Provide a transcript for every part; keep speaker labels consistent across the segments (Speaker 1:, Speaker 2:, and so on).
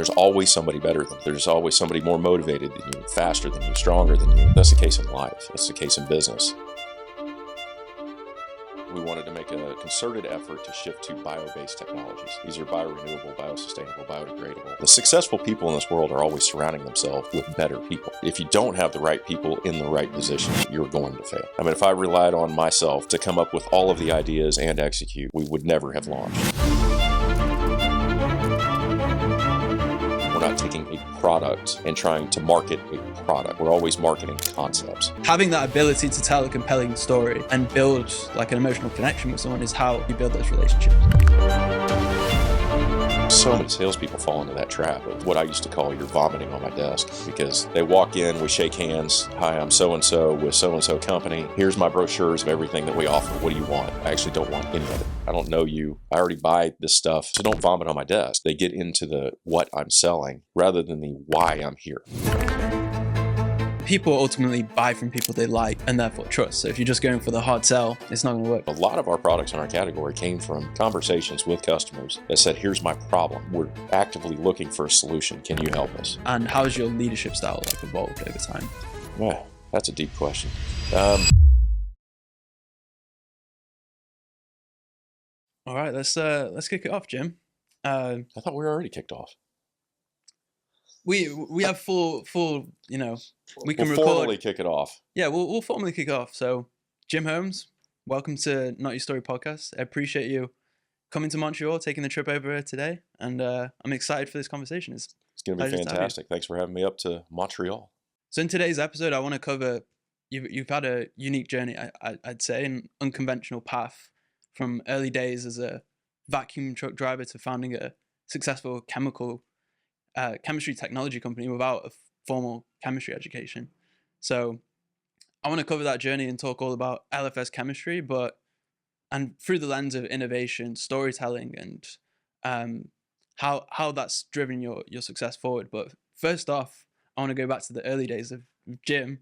Speaker 1: There's always somebody better than you. There's always somebody more motivated than you, faster than you, stronger than you. That's the case in life. That's the case in business. We wanted to make a concerted effort to shift to bio-based technologies. These are biorenewable, biosustainable, biodegradable. The successful people in this world are always surrounding themselves with better people. If you don't have the right people in the right position, you're going to fail. I mean, if I relied on myself to come up with all of the ideas and execute, we would never have launched. We're not taking a product and trying to market a product. We're always marketing concepts.
Speaker 2: Having that ability to tell a compelling story and build like an emotional connection with someone is how you build those relationships.
Speaker 1: So many salespeople fall into that trap of what I used to call you're vomiting on my desk, because they walk in, we shake hands. Hi, I'm so-and-so with so-and-so company. Here's my brochures of everything that we offer. What do you want? I actually don't want any of it. I don't know you. I already buy this stuff, so don't vomit on my desk. They get into the what I'm selling rather than the why I'm here.
Speaker 2: People ultimately buy from people they like and therefore trust. So if you're just going for the hard sell, it's not going to work.
Speaker 1: A lot of our products in our category came from conversations with customers that said, here's my problem. We're actively looking for a solution. Can you help us?
Speaker 2: And how has your leadership style like evolved over time?
Speaker 1: Well, that's a deep question.
Speaker 2: All right, let's kick it off, Jim.
Speaker 1: I thought we were already kicked off.
Speaker 2: We have full we can
Speaker 1: We'll
Speaker 2: record.
Speaker 1: formally kick it off.
Speaker 2: Yeah, we'll formally kick off. So, Jim Holmes, welcome to Not Your Story podcast. I appreciate you coming to Montreal, taking the trip over here today, and I'm excited for this conversation.
Speaker 1: It's going to be fantastic. Thanks for having me up to Montreal.
Speaker 2: So in today's episode, I want to cover, you've had a unique journey, I'd say, an unconventional path from early days as a vacuum truck driver to founding a successful chemistry technology company without a formal chemistry education. So I want to cover that journey and talk all about LFS Chemistry, and through the lens of innovation, storytelling, and how that's driven your success forward. But first off, I want to go back to the early days of Jim.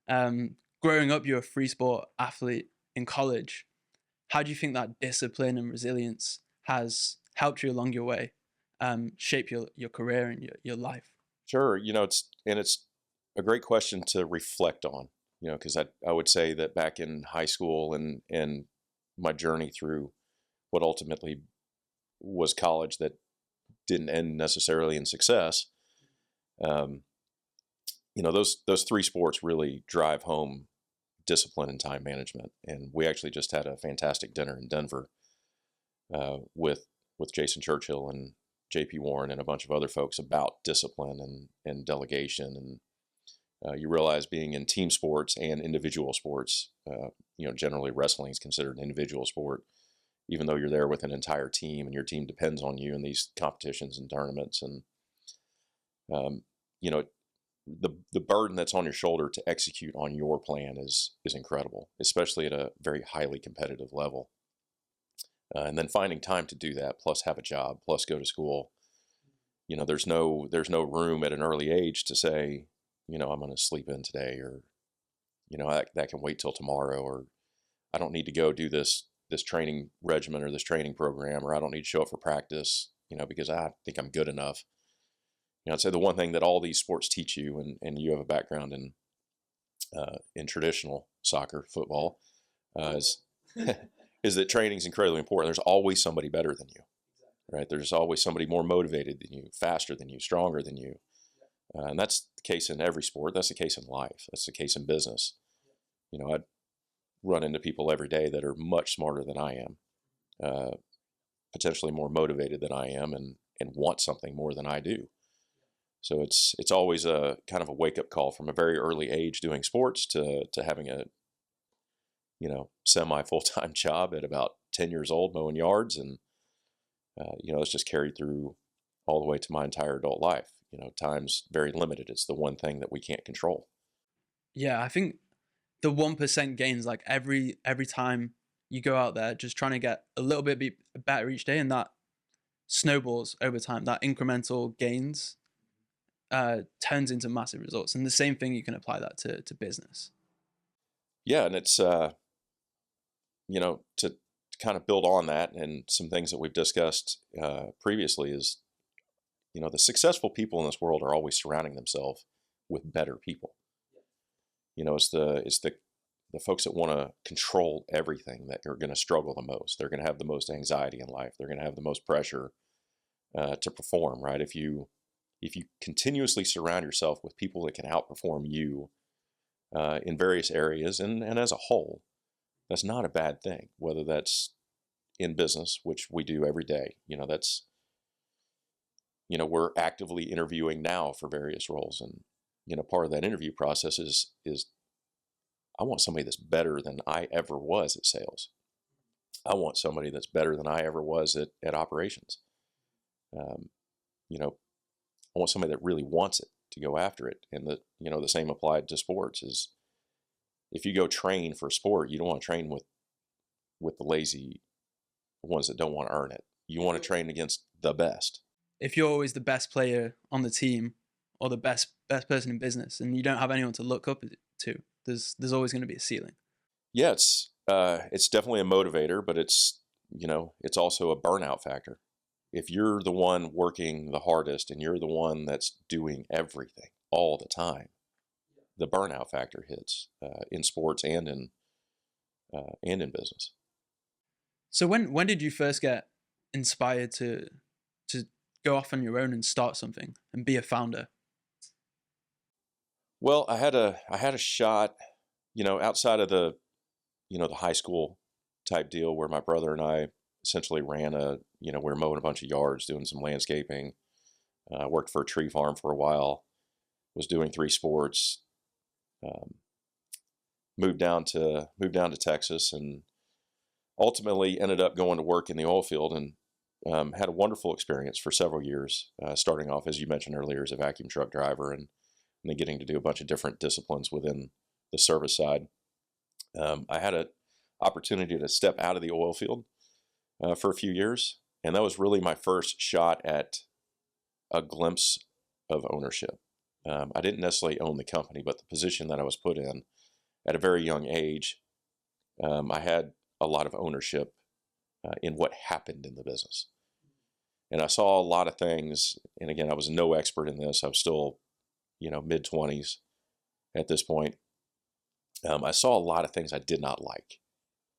Speaker 2: Growing up, you're a free sport athlete in college. How do you think that discipline and resilience has helped you along your way, shape your career and your life?
Speaker 1: Sure. It's a great question to reflect on, because I would say that back in high school and my journey through what ultimately was college that didn't end necessarily in success, those three sports really drive home discipline and time management. And we actually just had a fantastic dinner in Denver with Jason Churchill and JP Warren and a bunch of other folks about discipline and delegation. And you realize being in team sports and individual sports, generally wrestling is considered an individual sport, even though you're there with an entire team and your team depends on you in these competitions and tournaments. And, the burden that's on your shoulder to execute on your plan is incredible, especially at a very highly competitive level. And then finding time to do that, plus have a job, plus go to school. There's no room at an early age to say, I'm going to sleep in today, or, that can wait till tomorrow, or I don't need to go do this training regimen or this training program, or I don't need to show up for practice, because I think I'm good enough. I'd say the one thing that all these sports teach you, and you have a background in traditional soccer, football, is that training is incredibly important. There's always somebody better than you, right? There's always somebody more motivated than you, faster than you, stronger than you. And that's the case in every sport. That's the case in life. That's the case in business. I'd run into people every day that are much smarter than I am, potentially more motivated than I am, and want something more than I do. So it's always a kind of a wake-up call from a very early age doing sports to having a semi full-time job at about 10 years old mowing yards, and it's just carried through all the way to my entire adult life. Time's very limited. It's the one thing that we can't control.
Speaker 2: Yeah, I think the 1% gains, like every time you go out there, just trying to get a little bit better each day, and that snowballs over time. That incremental gains turns into massive results, and the same thing you can apply that to business.
Speaker 1: Yeah, and it's to kind of build on that, and some things that we've discussed previously is the successful people in this world are always surrounding themselves with better people. It's the folks that want to control everything that are going to struggle the most. They're going to have the most anxiety in life. They're going to have the most pressure to perform, right? If you continuously surround yourself with people that can outperform you in various areas and as a whole, that's not a bad thing. Whether that's in business, which we do every day, we're actively interviewing now for various roles, and part of that interview process is I want somebody that's better than I ever was at sales. I want somebody that's better than I ever was at operations. I want somebody that really wants it to go after it. And the same applied to sports is if you go train for sport, you don't want to train with the lazy ones that don't want to earn it. You want to train against the best.
Speaker 2: If you're always the best player on the team or the best person in business and you don't have anyone to look up to, there's always going to be a ceiling.
Speaker 1: Yeah, it's definitely a motivator, but it's also a burnout factor. If you're the one working the hardest and you're the one that's doing everything all the time, the burnout factor hits in sports and in business.
Speaker 2: So when did you first get inspired to go off on your own and start something and be a founder?
Speaker 1: Well, I had a shot, outside of the high school type deal where my brother and I essentially ran we were mowing a bunch of yards, doing some landscaping. Worked for a tree farm for a while, was doing 3 sports. Moved down to Texas, and ultimately ended up going to work in the oil field, and had a wonderful experience for several years. Starting off, as you mentioned earlier, as a vacuum truck driver, and then getting to do a bunch of different disciplines within the service side. I had an opportunity to step out of the oil field for a few years, and that was really my first shot at a glimpse of ownership. I didn't necessarily own the company, but the position that I was put in at a very young age, I had a lot of ownership in what happened in the business. And I saw a lot of things, and again, I was no expert in this. I was still, mid-20s at this point. I saw a lot of things I did not like.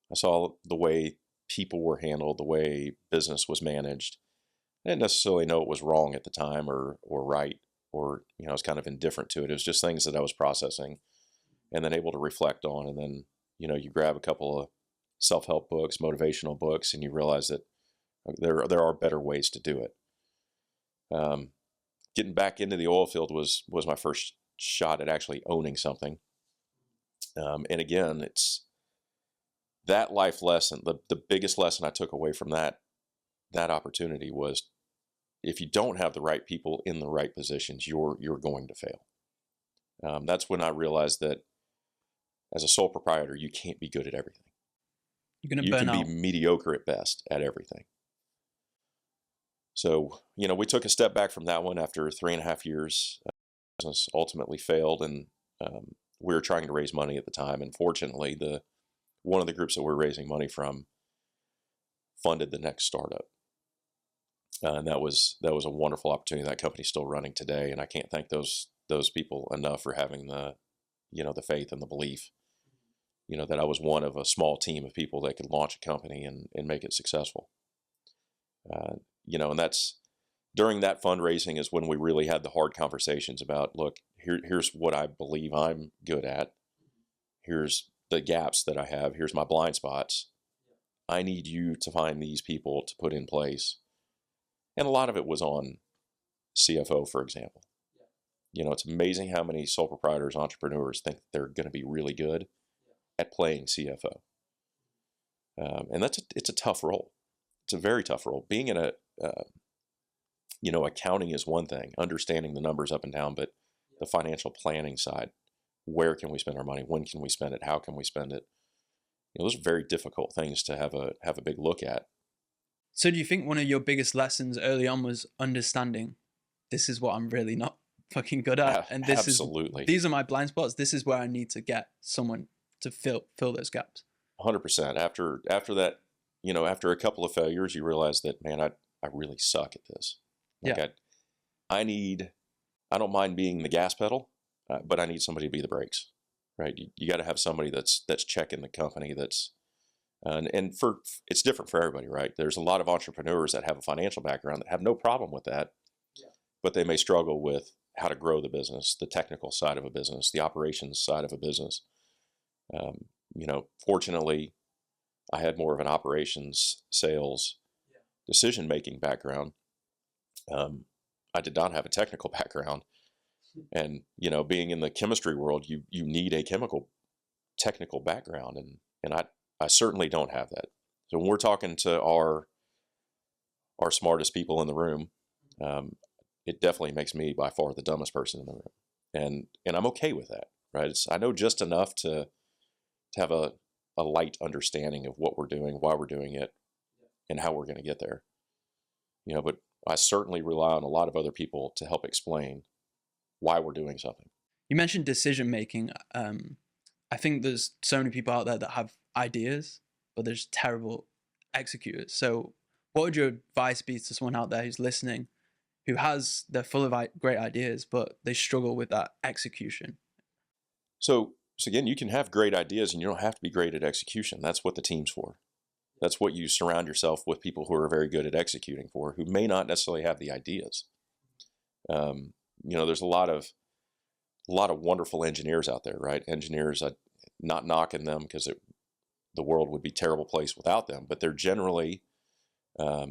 Speaker 1: I saw the way people were handled, the way business was managed. I didn't necessarily know it was wrong at the time or right, or I was kind of indifferent to it. It was just things that I was processing and then able to reflect on. And then you grab a couple of self-help books, motivational books, and you realize that there are better ways to do it. Getting back into the oil field was my first shot at actually owning something. And again, it's that life lesson. The biggest lesson I took away from that opportunity was, if you don't have the right people in the right positions, you're going to fail. That's when I realized that as a sole proprietor, you can't be good at everything.
Speaker 2: You're going to burn out.
Speaker 1: You can be mediocre at best at everything. So, we took a step back from that one after 3.5 years. Business ultimately failed, and we were trying to raise money at the time. And fortunately, one of the groups that we're raising money from funded the next startup. And that was a wonderful opportunity. That company's still running today, and I can't thank those people enough for having the faith and the belief, that I was one of a small team of people that could launch a company and make it successful. And that's during that fundraising is when we really had the hard conversations about, look, here's what I believe I'm good at. Here's the gaps that I have. Here's my blind spots. I need you to find these people to put in place. And a lot of it was on CFO, for example. It's amazing how many sole proprietors, entrepreneurs think they're going to be really good at playing CFO. And it's a tough role. It's a very tough role. Being in accounting is one thing, understanding the numbers up and down, but the financial planning side, where can we spend our money? When can we spend it? How can we spend it? Those are very difficult things to have a big look at.
Speaker 2: So do you think one of your biggest lessons early on was understanding this is what I'm really not fucking good at?
Speaker 1: Yeah,
Speaker 2: and
Speaker 1: absolutely.
Speaker 2: These are my blind spots. This is where I need to get someone to fill those gaps.
Speaker 1: 100%. After that, after a couple of failures, you realize that, man, I really suck at this. I don't mind being the gas pedal, but I need somebody to be the brakes, right? You got to have somebody that's checking the company. And it's different for everybody, right? There's a lot of entrepreneurs that have a financial background that have no problem with that, but they may struggle with how to grow the business, the technical side of a business, the operations side of a business. Fortunately, I had more of an operations, sales, decision-making background. I did not have a technical background, and being in the chemistry world, you need a chemical technical background, and I certainly don't have that. So when we're talking to our smartest people in the room, it definitely makes me by far the dumbest person in the room, and I'm okay with that, right? I know just enough to have a light understanding of what we're doing, why we're doing it, and how we're going to get there. But I certainly rely on a lot of other people to help explain why we're doing something.
Speaker 2: You mentioned decision making. I think there's so many people out there that have ideas, but they're just terrible executors. So what would your advice be to someone out there who's listening, they're full of great ideas, but they struggle with that execution?
Speaker 1: So again, you can have great ideas and you don't have to be great at execution. That's what the team's for. That's what you surround yourself with, people who are very good at executing for, who may not necessarily have the ideas. There's a lot of wonderful engineers out there, right? Engineers, not knocking them because the world would be a terrible place without them, but they're generally not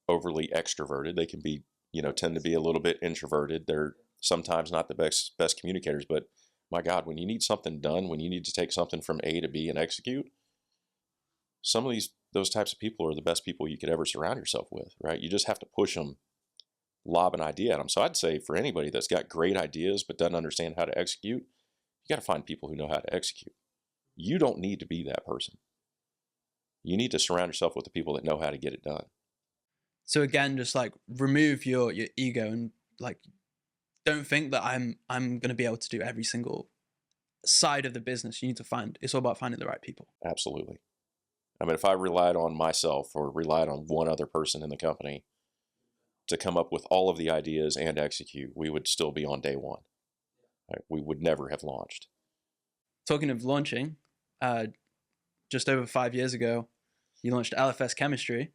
Speaker 1: overly extroverted. They can be, tend to be a little bit introverted. They're sometimes not the best communicators, but my God, when you need something done, when you need to take something from A to B and execute, some of those types of people are the best people you could ever surround yourself with, right? You just have to push them, lob an idea at them. So I'd say for anybody that's got great ideas but doesn't understand how to execute, you got to find people who know how to execute. You don't need to be that person. You need to surround yourself with the people that know how to get it done.
Speaker 2: So again, just like remove your ego and like don't think that I'm going to be able to do every single side of the business. You need to it's all about finding the right people.
Speaker 1: Absolutely. I mean, if I relied on myself or relied on one other person in the company to come up with all of the ideas and execute, we would still be on day one. Right? We would never have launched.
Speaker 2: Talking of launching, just over 5 years ago, you launched LFS Chemistry.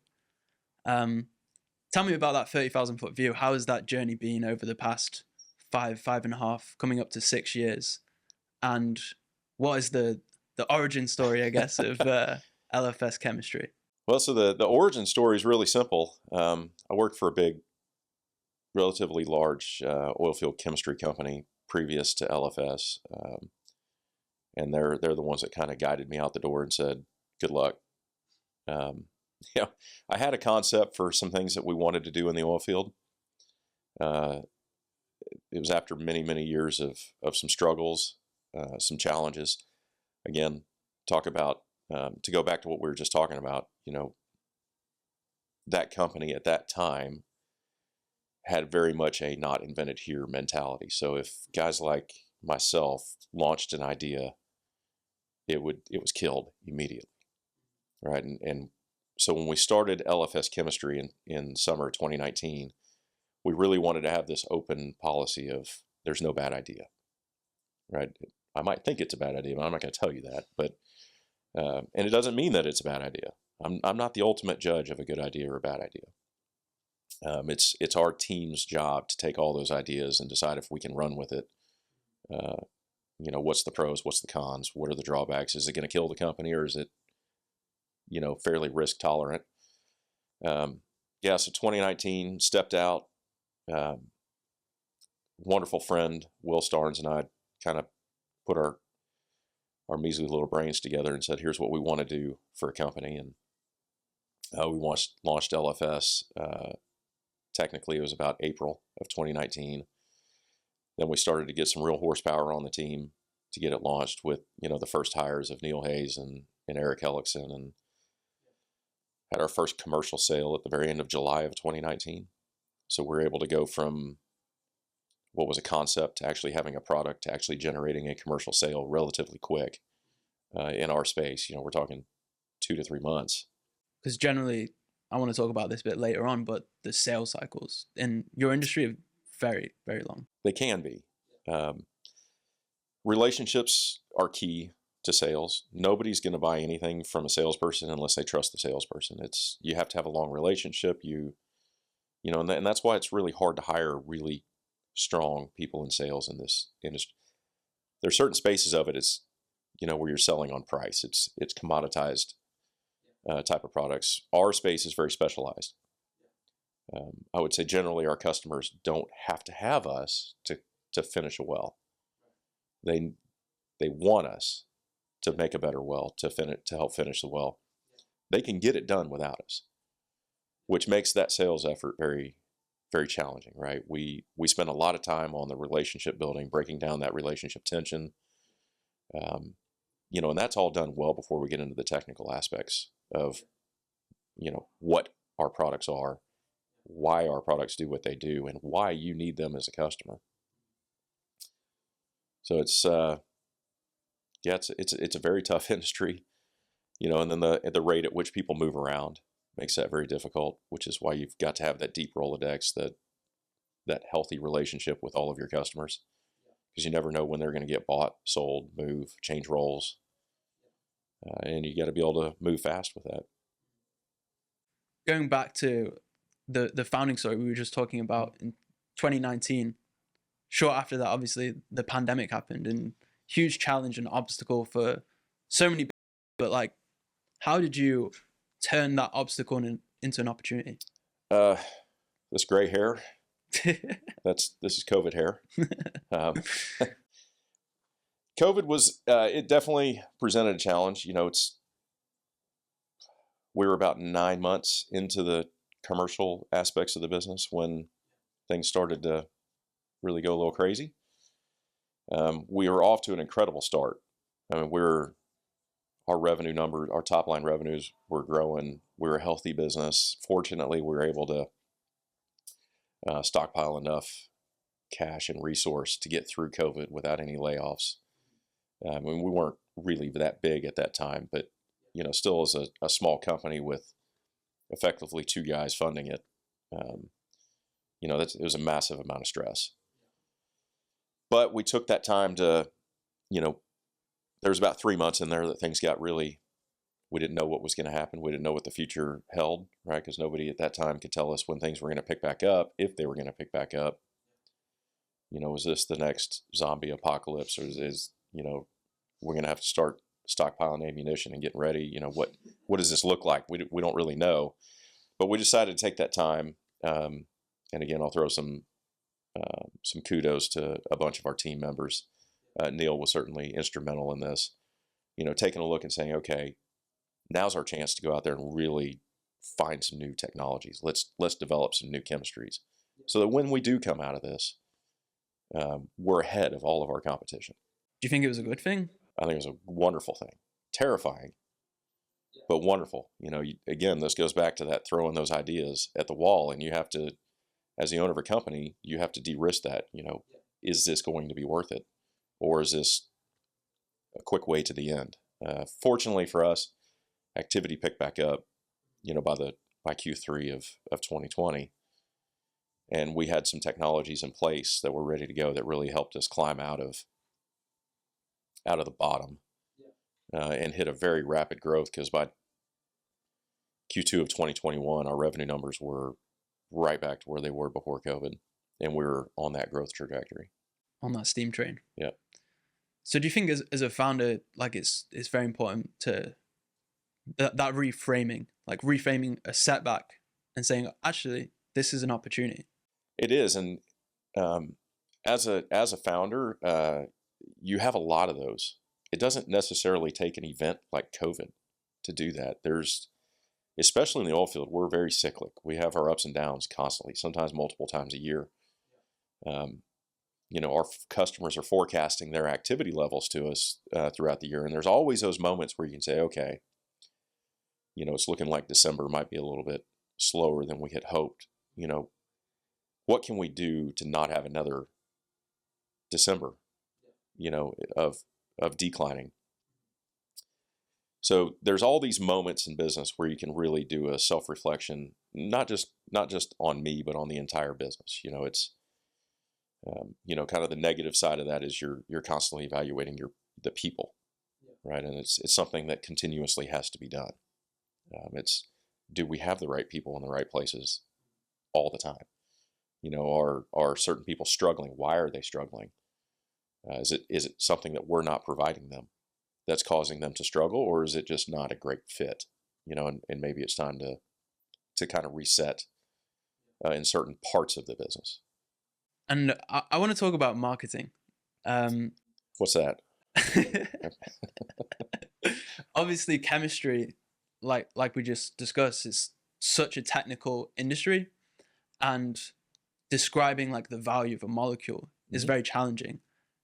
Speaker 2: Tell me about that 30,000-foot view. How has that journey been over the past 5.5, coming up to 6 years? And what is the origin story, I guess, of LFS Chemistry?
Speaker 1: Well, so the origin story is really simple. I worked for a big, relatively large oil field chemistry company previous to LFS, and they're the ones that kind of guided me out the door and said, "Good luck." I had a concept for some things that we wanted to do in the oil field. It was after many years of some struggles, some challenges. Again, talk about to go back to what we were just talking about. That company at that time had very much a not invented here mentality. So if guys like myself launched an idea, it was killed immediately, right? And so when we started LFS Chemistry in summer 2019, we really wanted to have this open policy of there's no bad idea, right? I might think it's a bad idea, but I'm not going to tell you that. But and it doesn't mean that it's a bad idea. I'm not the ultimate judge of a good idea or a bad idea. It's our team's job to take all those ideas and decide if we can run with it. What's the pros, what's the cons, what are the drawbacks? Is it going to kill the company, or is it, fairly risk tolerant? So 2019, stepped out. Wonderful friend Will Starnes and I kind of put our measly little brains together and said, here's what we want to do for a company. And we launched LFS. Technically, it was about April of 2019. Then we started to get some real horsepower on the team to get it launched with, the first hires of Neil Hayes and Eric Hellickson, and had our first commercial sale at the very end of July of 2019. So we're able to go from what was a concept to actually having a product to actually generating a commercial sale relatively quick in our space. We're talking 2 to 3 months.
Speaker 2: Because generally, I want to talk about this a bit later on, but the sales cycles in your industry are very, very long.
Speaker 1: They can be. Relationships are key to sales. Nobody's going to buy anything from a salesperson unless they trust the salesperson. You have to have a long relationship. And that's why it's really hard to hire really strong people in sales in this industry. There's certain spaces of it where you're selling on price. It's commoditized type of products. Our space is very specialized. I would say generally our customers don't have to have us to finish a well. They want us to make a better well, to help finish the well. They can get it done without us, which makes that sales effort very, very challenging, right? We spend a lot of time on the relationship building, breaking down that relationship tension, and that's all done well before we get into the technical aspects of, what our products are, why our products do what they do, and why you need them as a customer. So it's a very tough industry, and then the rate at which people move around makes that very difficult, which is why you've got to have that deep Rolodex, that healthy relationship with all of your customers, because you never know when they're going to get bought, sold, move, change roles, and you got to be able to move fast with that.
Speaker 2: Going back to the founding story we were just talking about in 2019, short after that, obviously the pandemic happened, and huge challenge and obstacle for so many people. But like, how did you turn that obstacle into an opportunity?
Speaker 1: This gray hair, this is COVID hair. COVID was, it definitely presented a challenge. We were about 9 months into the commercial aspects of the business when things started to really go a little crazy. We were off to an incredible start. I mean, our revenue numbers, our top line revenues were growing. We're a healthy business. Fortunately, we were able to stockpile enough cash and resource to get through COVID without any layoffs. I mean, we weren't really that big at that time, but still as a small company with effectively 2 guys funding it, it was a massive amount of stress. But we took that time to, there was about 3 months in there that things got we didn't know what was going to happen. We didn't know what the future held, right? Because nobody at that time could tell us when things were going to pick back up, if they were going to pick back up. Was this the next zombie apocalypse, or is we're going to have to start stockpiling ammunition and getting ready? What does this look like? We don't really know, but we decided to take that time. And again, I'll throw some kudos to a bunch of our team members. Neil was certainly instrumental in this, taking a look and saying, okay, now's our chance to go out there and really find some new technologies. Let's develop some new chemistries so that when we do come out of this, we're ahead of all of our competition.
Speaker 2: Do you think it was a good thing?
Speaker 1: I think it was a wonderful thing. Terrifying, but wonderful. Again, this goes back to that throwing those ideas at the wall, and you have to, as the owner of a company, you have to de-risk that. Is this going to be worth it? Or is this a quick way to the end? Fortunately for us, activity picked back up, by Q3 of 2020. And we had some technologies in place that were ready to go that really helped us climb out of the bottom and hit a very rapid growth, because by Q2 of 2021, our revenue numbers were right back to where they were before COVID, and we were on that growth trajectory.
Speaker 2: On that steam train.
Speaker 1: Yeah.
Speaker 2: So do you think as a founder, like it's very important to that reframing, like reframing a setback and saying, actually, this is an opportunity?
Speaker 1: It is. And as a founder, you have a lot of those. It doesn't necessarily take an event like COVID to do that. Especially in the oil field, we're very cyclic. We have our ups and downs constantly, sometimes multiple times a year. Our customers are forecasting their activity levels to us throughout the year. And there's always those moments where you can say, okay, it's looking like December might be a little bit slower than we had hoped. What can we do to not have another December, of declining? So there's all these moments in business where you can really do a self-reflection, not just on me, but on the entire business. It's kind of the negative side of that is you're constantly evaluating the people, right? And it's something that continuously has to be done. It's do we have the right people in the right places all the time? Are certain people struggling? Why are they struggling? Is it something that we're not providing them that's causing them to struggle, or is it just not a great fit? And maybe it's time to kind of reset in certain parts of the business.
Speaker 2: And I want to talk about marketing.
Speaker 1: What's that?
Speaker 2: Obviously, chemistry, like we just discussed, is such a technical industry, and describing like the value of a molecule is very challenging.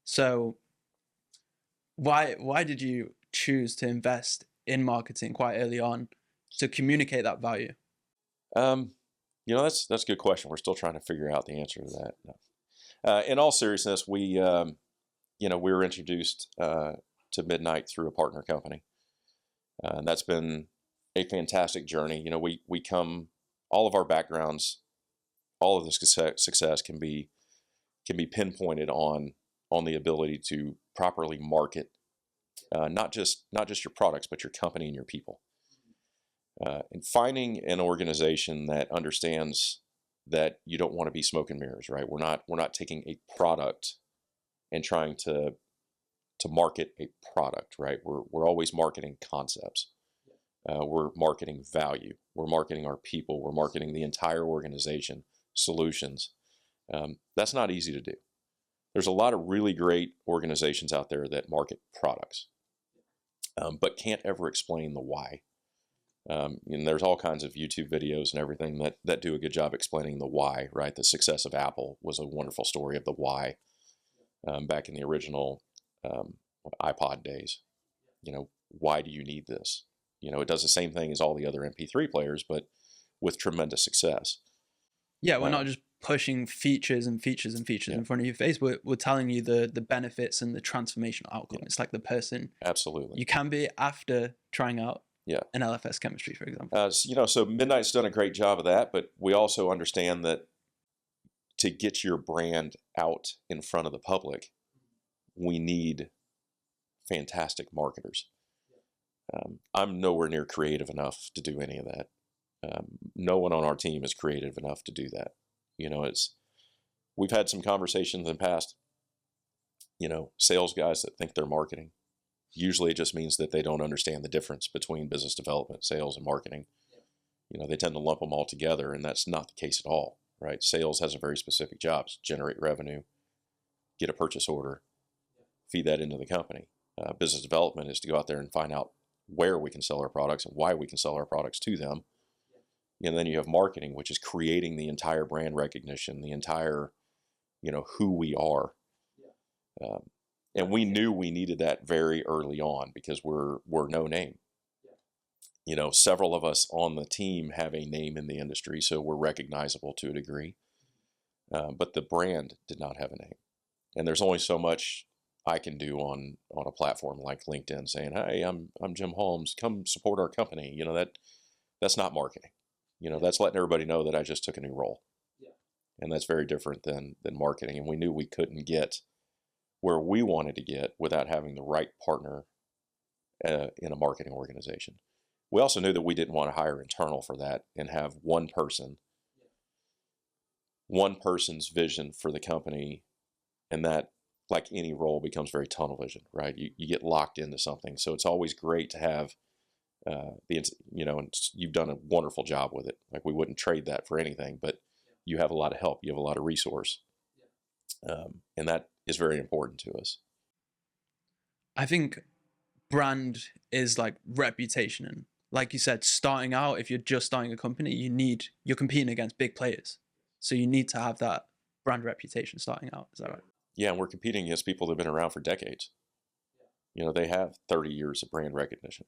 Speaker 2: So why did you choose to invest in marketing quite early on to communicate that value?
Speaker 1: That's a good question. We're still trying to figure out the answer to that. No. In all seriousness, we were introduced to Midnight through a partner company. And that's been a fantastic journey. We come, all of our backgrounds, all of the success can be pinpointed on the ability to properly market, not just your products, but your company and your people. And finding an organization that understands that you don't want to be smoke and mirrors, right? We're not taking a product and trying to market a product, right? We're always marketing concepts. We're marketing value. We're marketing our people. We're marketing the entire organization, solutions. That's not easy to do. There's a lot of really great organizations out there that market products, but can't ever explain the why. And there's all kinds of YouTube videos and everything that do a good job explaining the why, right? The success of Apple was a wonderful story of the why back in the original iPod days. Why do you need this? It does the same thing as all the other MP3 players, but with tremendous success.
Speaker 2: Yeah, we're not just pushing features and features and features in front of your face. We're telling you the benefits and the transformational outcome. It's like the person
Speaker 1: absolutely
Speaker 2: you can be after trying out an LFS chemistry, for example.
Speaker 1: So Midnight's done a great job of that, but we also understand that to get your brand out in front of the public, we need fantastic marketers. I'm nowhere near creative enough to do any of that. No one on our team is creative enough to do that. We've had some conversations in the past, sales guys that think they're marketing. Usually it just means that they don't understand the difference between business development, sales, and marketing. They tend to lump them all together, and that's not the case at all, right? Sales has a very specific job: generate revenue, get a purchase order, feed that into the company. Business development is to go out there and find out where we can sell our products and why we can sell our products to them. And then you have marketing, which is creating the entire brand recognition, the entire, who we are. And we knew we needed that very early on because we're no name. Several of us on the team have a name in the industry, so we're recognizable to a degree. But the brand did not have a name. And there's only so much I can do on a platform like LinkedIn saying, "Hey, I'm Jim Holmes, come support our company." That's not marketing. That's letting everybody know that I just took a new role. And that's very different than marketing. And we knew we couldn't get where we wanted to get without having the right partner in a marketing organization. We also knew that we didn't want to hire internal for that and have one person's vision for the company, and that, like any role, becomes very tunnel vision, right? You get locked into something. So it's always great to have and you've done a wonderful job with it. Like, we wouldn't trade that for anything, but you have a lot of help. You have a lot of resource. And that is very important to us.
Speaker 2: I think brand is like reputation. And like you said, starting out, if you're just starting a company, you're competing against big players. So you need to have that brand reputation starting out. Is that right?
Speaker 1: Yeah, and we're competing against people that have been around for decades. They have 30 years of brand recognition.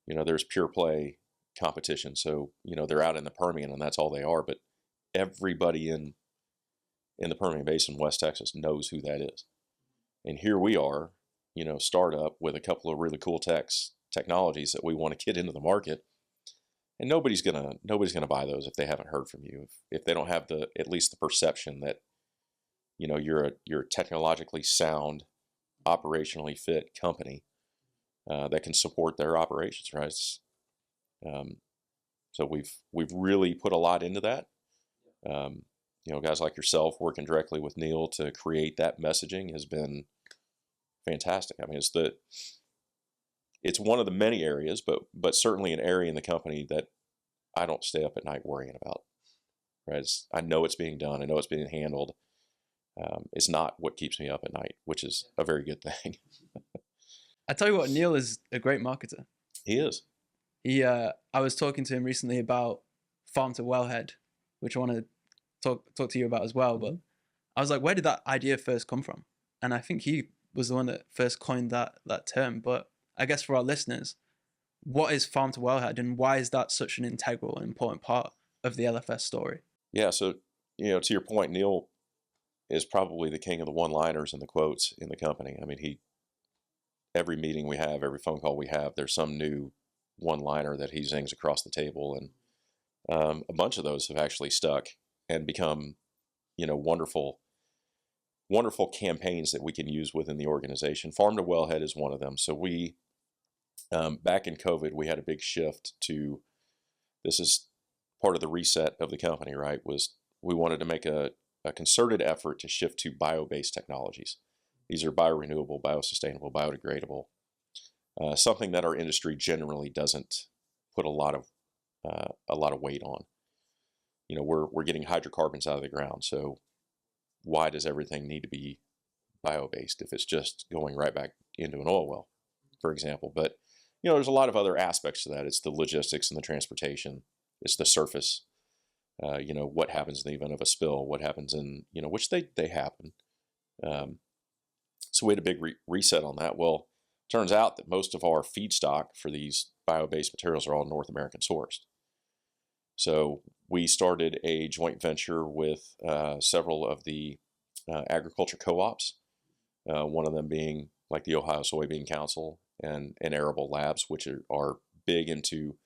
Speaker 1: There's pure play competition. So, they're out in the Permian and that's all they are. But everybody in the Permian Basin, West Texas, knows who that is. And here we are, startup with a couple of really cool technologies that we want to get into the market, and nobody's gonna buy those if they haven't heard from you, if they don't have at least the perception that you're a technologically sound, operationally fit company that can support their operations, right? So we've really put a lot into that. Guys like yourself working directly with Neil to create that messaging has been fantastic. I mean, it's one of the many areas, but certainly an area in the company that I don't stay up at night worrying about. Right? I know it's being done. I know it's being handled. It's not what keeps me up at night, which is a very good thing.
Speaker 2: I tell you what, Neil is a great marketer.
Speaker 1: He is.
Speaker 2: I was talking to him recently about Farm to Wellhead, which I want to talk to you about as well. But I was like, where did that idea first come from? And I think he was the one that first coined that term. But I guess for our listeners, what is Farm to Wellhead, and why is that such an integral and important part of the LFS story?
Speaker 1: Yeah. So to your point, Neil is probably the king of the one-liners and the quotes in the company. I mean, every meeting we have, every phone call we have, there's some new one-liner that he zings across the table, and a bunch of those have actually stuck and become, wonderful campaigns that we can use within the organization. Farm to Wellhead is one of them. So we, back in COVID, we had a big shift to, this is part of the reset of the company, right? Was we wanted to make a concerted effort to shift to bio-based technologies. These are biorenewable, biosustainable, biodegradable, something that our industry generally doesn't put a lot of weight on. We're getting hydrocarbons out of the ground, so why does everything need to be bio-based if it's just going right back into an oil well, for example? But there's a lot of other aspects to that. It's the logistics and the transportation. It's the surface. What happens in the event of a spill? What happens in which they happen. So we had a big reset on that. Well, turns out that most of our feedstock for these bio-based materials are all North American sourced. So we started a joint venture with several of the agriculture co-ops, one of them being like the Ohio Soybean Council and Arable Labs, which are big into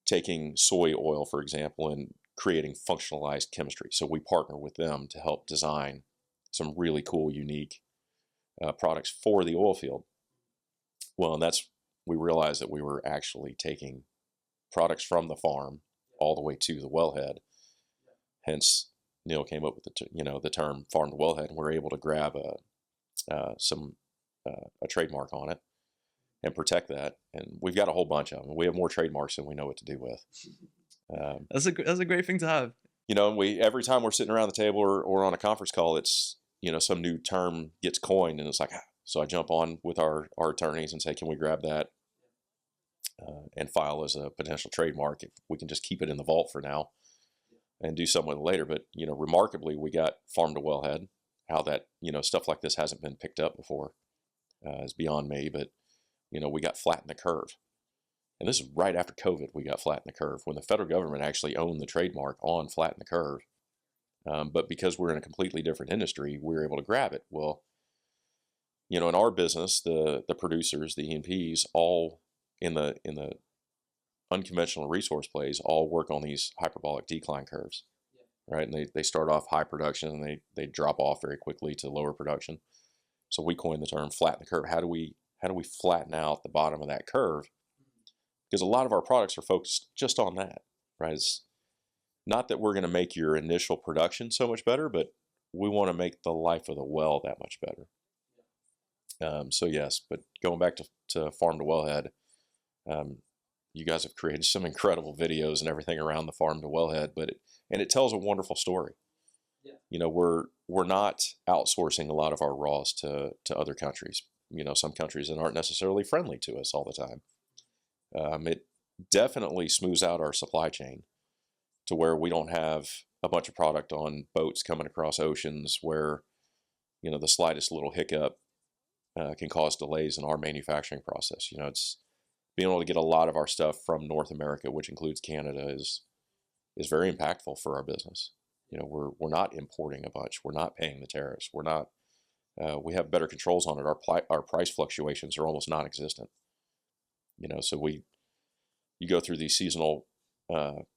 Speaker 1: taking soy oil, for example, and creating functionalized chemistry. So we partner with them to help design some really cool, unique products for the oil field. Well, and we realized that we were actually taking products from the farm all the way to the wellhead. Hence, Neil came up with the term farm to wellhead, and we're able to grab a trademark on it and protect that. And we've got a whole bunch of them. We have more trademarks than we know what to do with.
Speaker 2: That's a great thing to have.
Speaker 1: Every time we're sitting around the table or on a conference call, it's some new term gets coined, and it's like, so I jump on with our attorneys and say, can we grab that and file as a potential trademark if we can just keep it in the vault for now and do something with it later. But remarkably, we got farm to wellhead. How that stuff like this hasn't been picked up before is beyond me. But we got flatten the curve, and this is right after COVID. We got flatten the curve when the federal government actually owned the trademark on flatten the curve. But because we're in a completely different industry, we're able to grab it. Well, in our business, the producers, the E&Ps, all in the unconventional resource plays, all work on these hyperbolic decline curves, right? And they start off high production and they drop off very quickly to lower production. So we coined the term flatten the curve. How do we flatten out the bottom of that curve? Because a lot of our products are focused just on that, right? It's not that we're going to make your initial production so much better, but we want to make the life of the well that much better. So yes, but going back to farm to wellhead, you guys have created some incredible videos and everything around the farm to wellhead, and it tells a wonderful story. Yeah. We're not outsourcing a lot of our raws to other countries. Some countries that aren't necessarily friendly to us all the time. It definitely smooths out our supply chain to where we don't have a bunch of product on boats coming across oceans where, the slightest little hiccup can cause delays in our manufacturing process. It's being able to get a lot of our stuff from North America, which includes Canada, is very impactful for our business. We're not importing a bunch. We're not paying the tariffs. We're not. We have better controls on it. Our price fluctuations are almost non-existent. So you go through these seasonal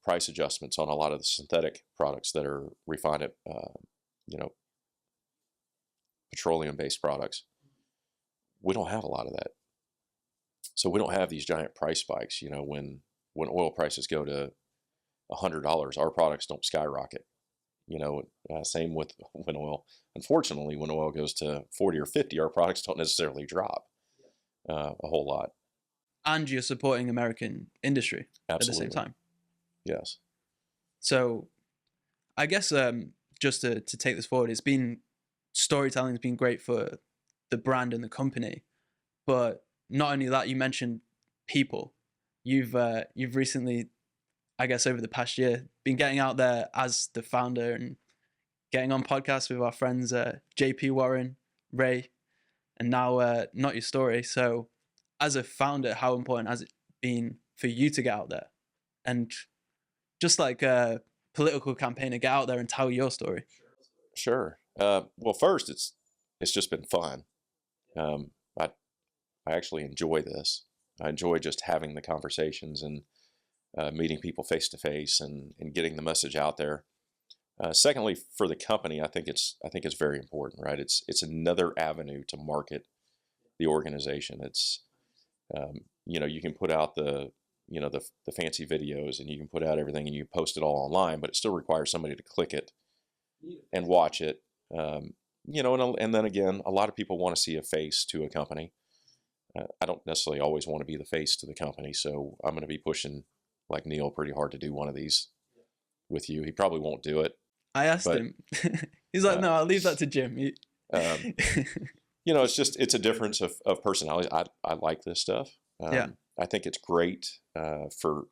Speaker 1: price adjustments on a lot of the synthetic products that are refined, petroleum-based products. We don't have a lot of that. So we don't have these giant price spikes. When oil prices go to $100, our products don't skyrocket. Same with when oil. Unfortunately, when oil goes to 40 or 50, our products don't necessarily drop a whole lot.
Speaker 2: And you're supporting American industry
Speaker 1: Absolutely.
Speaker 2: At the same time.
Speaker 1: Yes.
Speaker 2: So I guess just to take this forward, storytelling has been great for the brand and the company. But not only that, you mentioned people. You've recently, I guess over the past year, been getting out there as the founder and getting on podcasts with our friends JP Warren, Ray, and now Not Your Story. So as a founder, how important has it been for you to get out there? And just like a political campaigner, get out there and tell your story.
Speaker 1: Sure. Well, first, it's just been fun. I actually enjoy this. I enjoy just having the conversations and meeting people face to face and getting the message out there. Secondly, for the company, I think it's very important, right? It's another avenue to market the organization. It's you can put out the fancy videos and you can put out everything and you post it all online, but it still requires somebody to click it and watch it. And then again, a lot of people want to see a face to a company. I don't necessarily always want to be the face to the company, so I'm going to be pushing like Neil pretty hard to do one of these with you. He probably won't do it.
Speaker 2: I asked him. He's like, no, I'll leave that to Jim.
Speaker 1: It's a difference of personality. I like this stuff. I think it's great for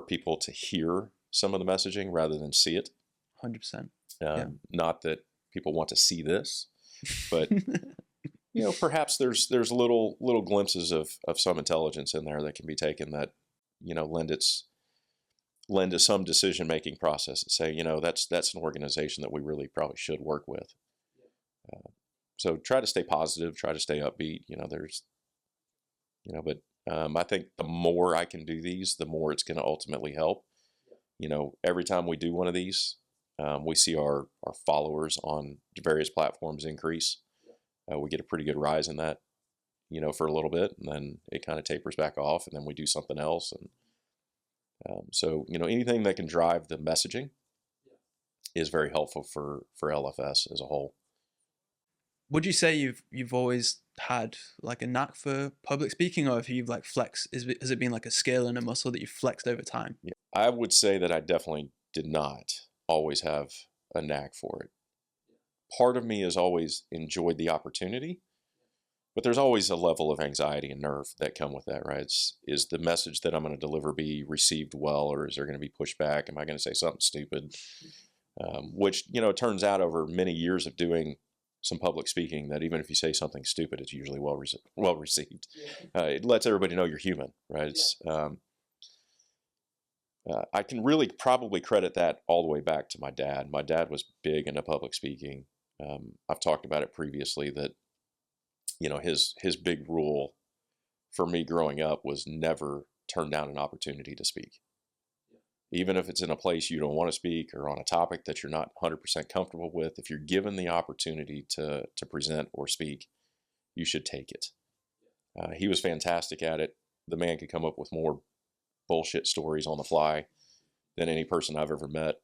Speaker 1: people to hear some of the messaging rather than see it.
Speaker 2: 100%.
Speaker 1: Not that people want to see this, but perhaps there's little glimpses of some intelligence in there that can be taken that lend to some decision-making process and say, that's an organization that we really probably should work with. So try to stay positive, try to stay upbeat. But I think the more I can do these, the more it's going to ultimately help. Every time we do one of these, we see our followers on various platforms increase. We get a pretty good rise in that, for a little bit, and then it kind of tapers back off, and then we do something else. And so anything that can drive the messaging is very helpful for LFS as a whole.
Speaker 2: Would you say you've always had like a knack for public speaking, or have you like flexed? Has it been like a skill and a muscle that you've flexed over time?
Speaker 1: Yeah, I would say that I definitely did not always have a knack for it. Part of me has always enjoyed the opportunity, but there's always a level of anxiety and nerve that come with that, right? Is the message that I'm going to deliver be received well, or is there going to be pushback? Am I going to say something stupid? Which, it turns out over many years of doing some public speaking that even if you say something stupid, it's usually well received. It lets everybody know you're human, right? I can really probably credit that all the way back to my dad. My dad was big into public speaking. I've talked about it previously that, his big rule for me growing up was never turn down an opportunity to speak. Even if it's in a place you don't want to speak or on a topic that you're not 100% comfortable with, if you're given the opportunity to present or speak, you should take it. He was fantastic at it. The man could come up with more bullshit stories on the fly than any person I've ever met.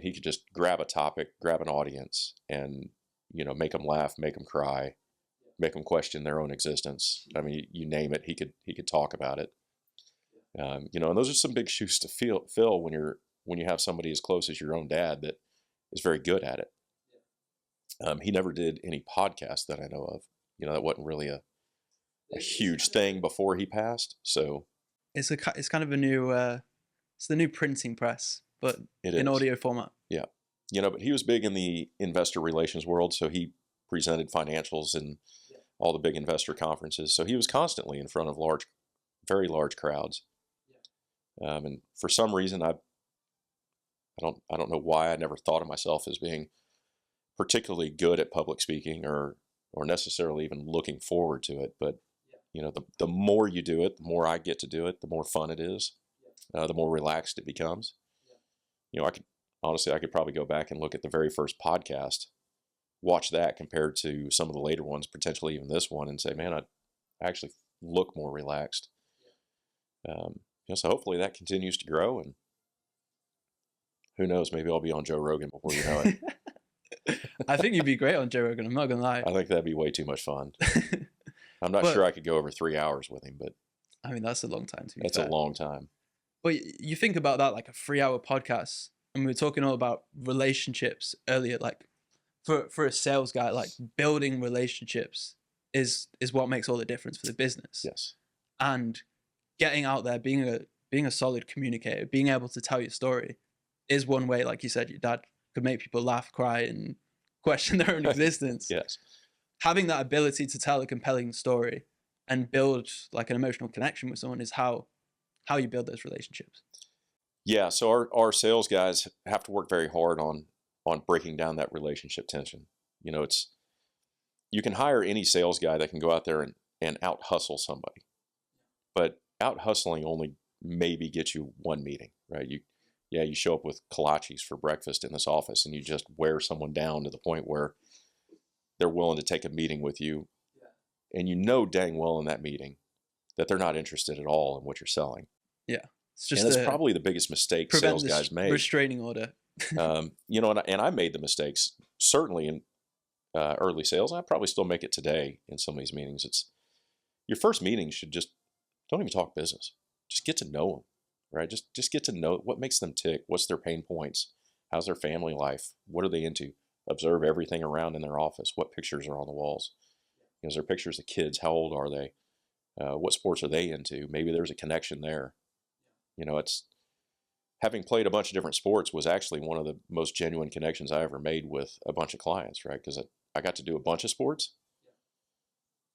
Speaker 1: He could just grab a topic, grab an audience, and make them laugh, make them cry, make them question their own existence. You name it, he could talk about it. And those are some big shoes to fill when you have somebody as close as your own dad that is very good at it. He never did any podcasts that I know of. That wasn't really a huge thing before he passed. So
Speaker 2: it's kind of a new it's the new printing press, but in audio format.
Speaker 1: Yeah, but he was big in the investor relations world, so he presented financials and all the big investor conferences. So he was constantly in front of very large crowds. And for some reason, I don't know why I never thought of myself as being particularly good at public speaking or or necessarily even looking forward to it. But, the more you do it, the more I get to do it, the more fun it is, the more relaxed it becomes. I could probably go back and look at the very first podcast, watch that compared to some of the later ones, potentially even this one, and say, man, I actually look more relaxed. So hopefully that continues to grow, and who knows, maybe I'll be on Joe Rogan before you know it.
Speaker 2: I think you'd be great on Joe Rogan. I'm not gonna lie.
Speaker 1: I think that'd be way too much fun. I'm not sure I could go over 3 hours with him, but
Speaker 2: I mean, that's a long time to be
Speaker 1: that's
Speaker 2: fair.
Speaker 1: a long time.
Speaker 2: But you think about that, like a 3-hour podcast, and we were talking all about relationships earlier. Like for a sales guy, like building relationships is what makes all the difference for the business.
Speaker 1: Yes.
Speaker 2: And getting out there, being a solid communicator, being able to tell your story is one way. Like you said, your dad could make people laugh, cry, and question their own existence.
Speaker 1: Yes.
Speaker 2: Having that ability to tell a compelling story and build like an emotional connection with someone is how you build those relationships.
Speaker 1: Yeah. So our sales guys have to work very hard on breaking down that relationship tension. You can hire any sales guy that can go out there and out hustle somebody, but out hustling only maybe gets you one meeting, right? You show up with kolaches for breakfast in this office and you just wear someone down to the point where they're willing to take a meeting with you. Yeah. And dang well in that meeting that they're not interested at all in what you're selling.
Speaker 2: Yeah.
Speaker 1: It's just that's probably the biggest mistake sales guys make.
Speaker 2: Restraining order.
Speaker 1: And I made the mistakes certainly in early sales. I probably still make it today in some of these meetings. It's your first meeting should just don't even talk business. Just get to know them, right? Just get to know what makes them tick. What's their pain points? How's their family life? What are they into? Observe everything around in their office. What pictures are on the walls? Is there pictures of kids? How old are they? What sports are they into? Maybe there's a connection there. It's having played a bunch of different sports was actually one of the most genuine connections I ever made with a bunch of clients, right? Because I got to do a bunch of sports.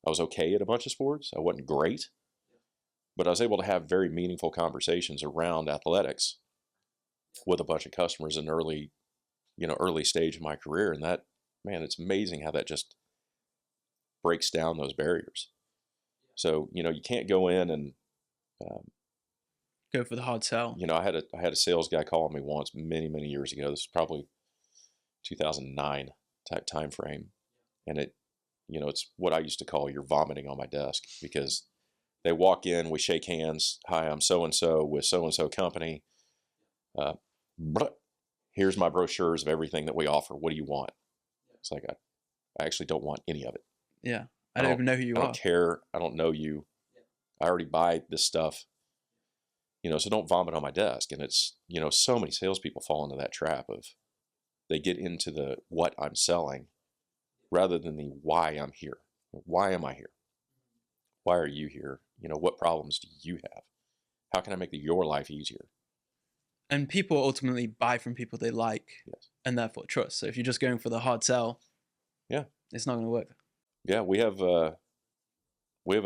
Speaker 1: I was okay at a bunch of sports. I wasn't great, but I was able to have very meaningful conversations around athletics with a bunch of customers in early stage of my career. And that, man, it's amazing how that just breaks down those barriers. So, you can't go in and
Speaker 2: go for the hard sell.
Speaker 1: I had a sales guy calling me once many, many years ago. This is probably 2009 type time frame. And it's what I used to call you're vomiting on my desk, because they walk in, we shake hands. Hi, I'm so-and-so with so-and-so company. Here's my brochures of everything that we offer. What do you want? It's like, I actually don't want any of it.
Speaker 2: Yeah. I don't even know who you are.
Speaker 1: I don't care. I don't know you. I already buy this stuff, so don't vomit on my desk. And it's, so many salespeople fall into that trap of they get into the what I'm selling rather than the why I'm here. Why am I here? Why are you here? What problems do you have? How can I make your life easier?
Speaker 2: And people ultimately buy from people they like,
Speaker 1: yes,
Speaker 2: and therefore trust. So if you're just going for the hard sell,
Speaker 1: yeah,
Speaker 2: it's not going to work.
Speaker 1: Yeah, we have a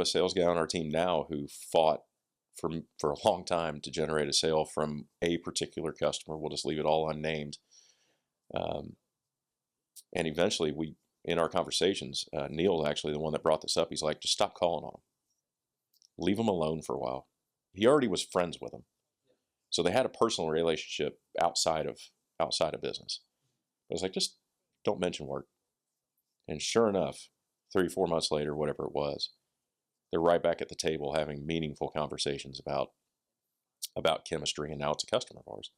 Speaker 1: sales guy on our team now who fought for a long time to generate a sale from a particular customer. We'll just leave it all unnamed. And eventually in our conversations, Neil's actually the one that brought this up. He's like, just stop calling on them. Leave them alone for a while. He already was friends with them. So they had a personal relationship outside of business. I was like, just don't mention work. And sure enough, 3-4 months later, whatever it was, they're right back at the table having meaningful conversations about chemistry, and now it's a customer of ours.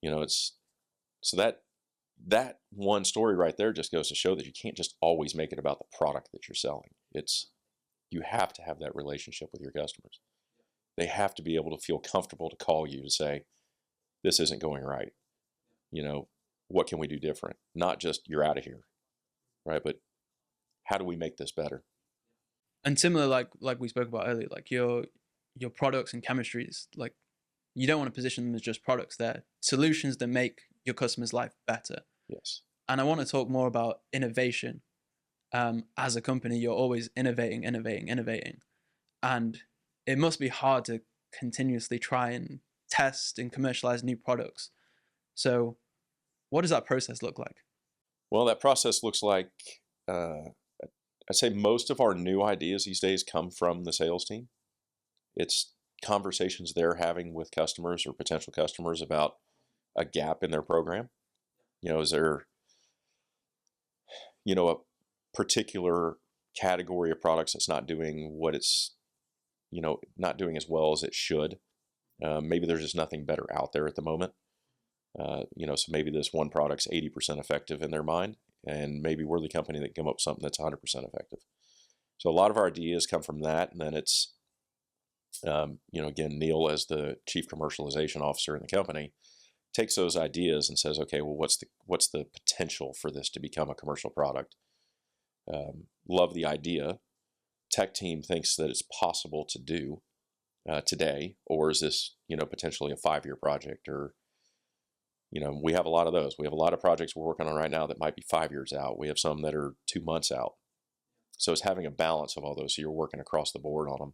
Speaker 1: It's so that one story right there just goes to show that you can't just always make it about the product that you're selling. You have to have that relationship with your customers. They have to be able to feel comfortable to call you to say, this isn't going right. What can we do different? Not just you're out of here, right? But how do we make this better?
Speaker 2: And similar, like we spoke about earlier, like your products and chemistries, like you don't want to position them as just products. They're solutions that make your customer's life better.
Speaker 1: Yes.
Speaker 2: And I want to talk more about innovation. As a company, you're always innovating. And it must be hard to continuously try and test and commercialize new products. So what does that process look like?
Speaker 1: Well, that process looks like I'd say most of our new ideas these days come from the sales team. It's conversations they're having with customers or potential customers about a gap in their program. Is there, a particular category of products that's not doing what it's, not doing as well as it should. Maybe there's just nothing better out there at the moment. So maybe this one product's 80% effective in their mind, and maybe we're the company that come up with something that's 100% effective. So a lot of our ideas come from that, and then it's, again, Neil, as the chief commercialization officer in the company, takes those ideas and says, okay, well, what's the potential for this to become a commercial product? Love the idea. Tech team thinks that it's possible to do today, or is this, potentially a 5-year project? Or, we have a lot of those. We have a lot of projects we're working on right now that might be 5 years out. We have some that are 2 months out. So it's having a balance of all those. So you're working across the board on them.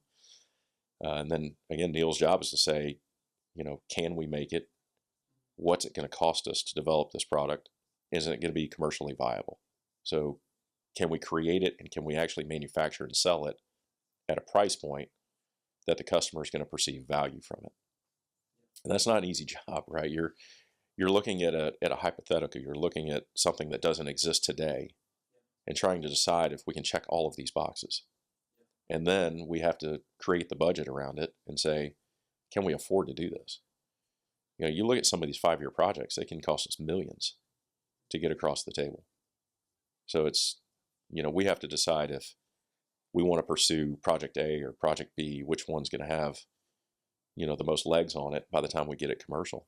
Speaker 1: And then again, Neil's job is to say, can we make it? What's it going to cost us to develop this product? Isn't it going to be commercially viable? So can we create it, and can we actually manufacture and sell it at a price point that the customer is going to perceive value from it? And that's not an easy job, right? You're looking at a hypothetical. You're looking at something that doesn't exist today and trying to decide if we can check all of these boxes. And then we have to create the budget around it and say, can we afford to do this? You look at some of these 5-year projects, they can cost us millions to get across the table. So it's, we have to decide if we want to pursue project A or project B, which one's going to have, the most legs on it by the time we get it commercial.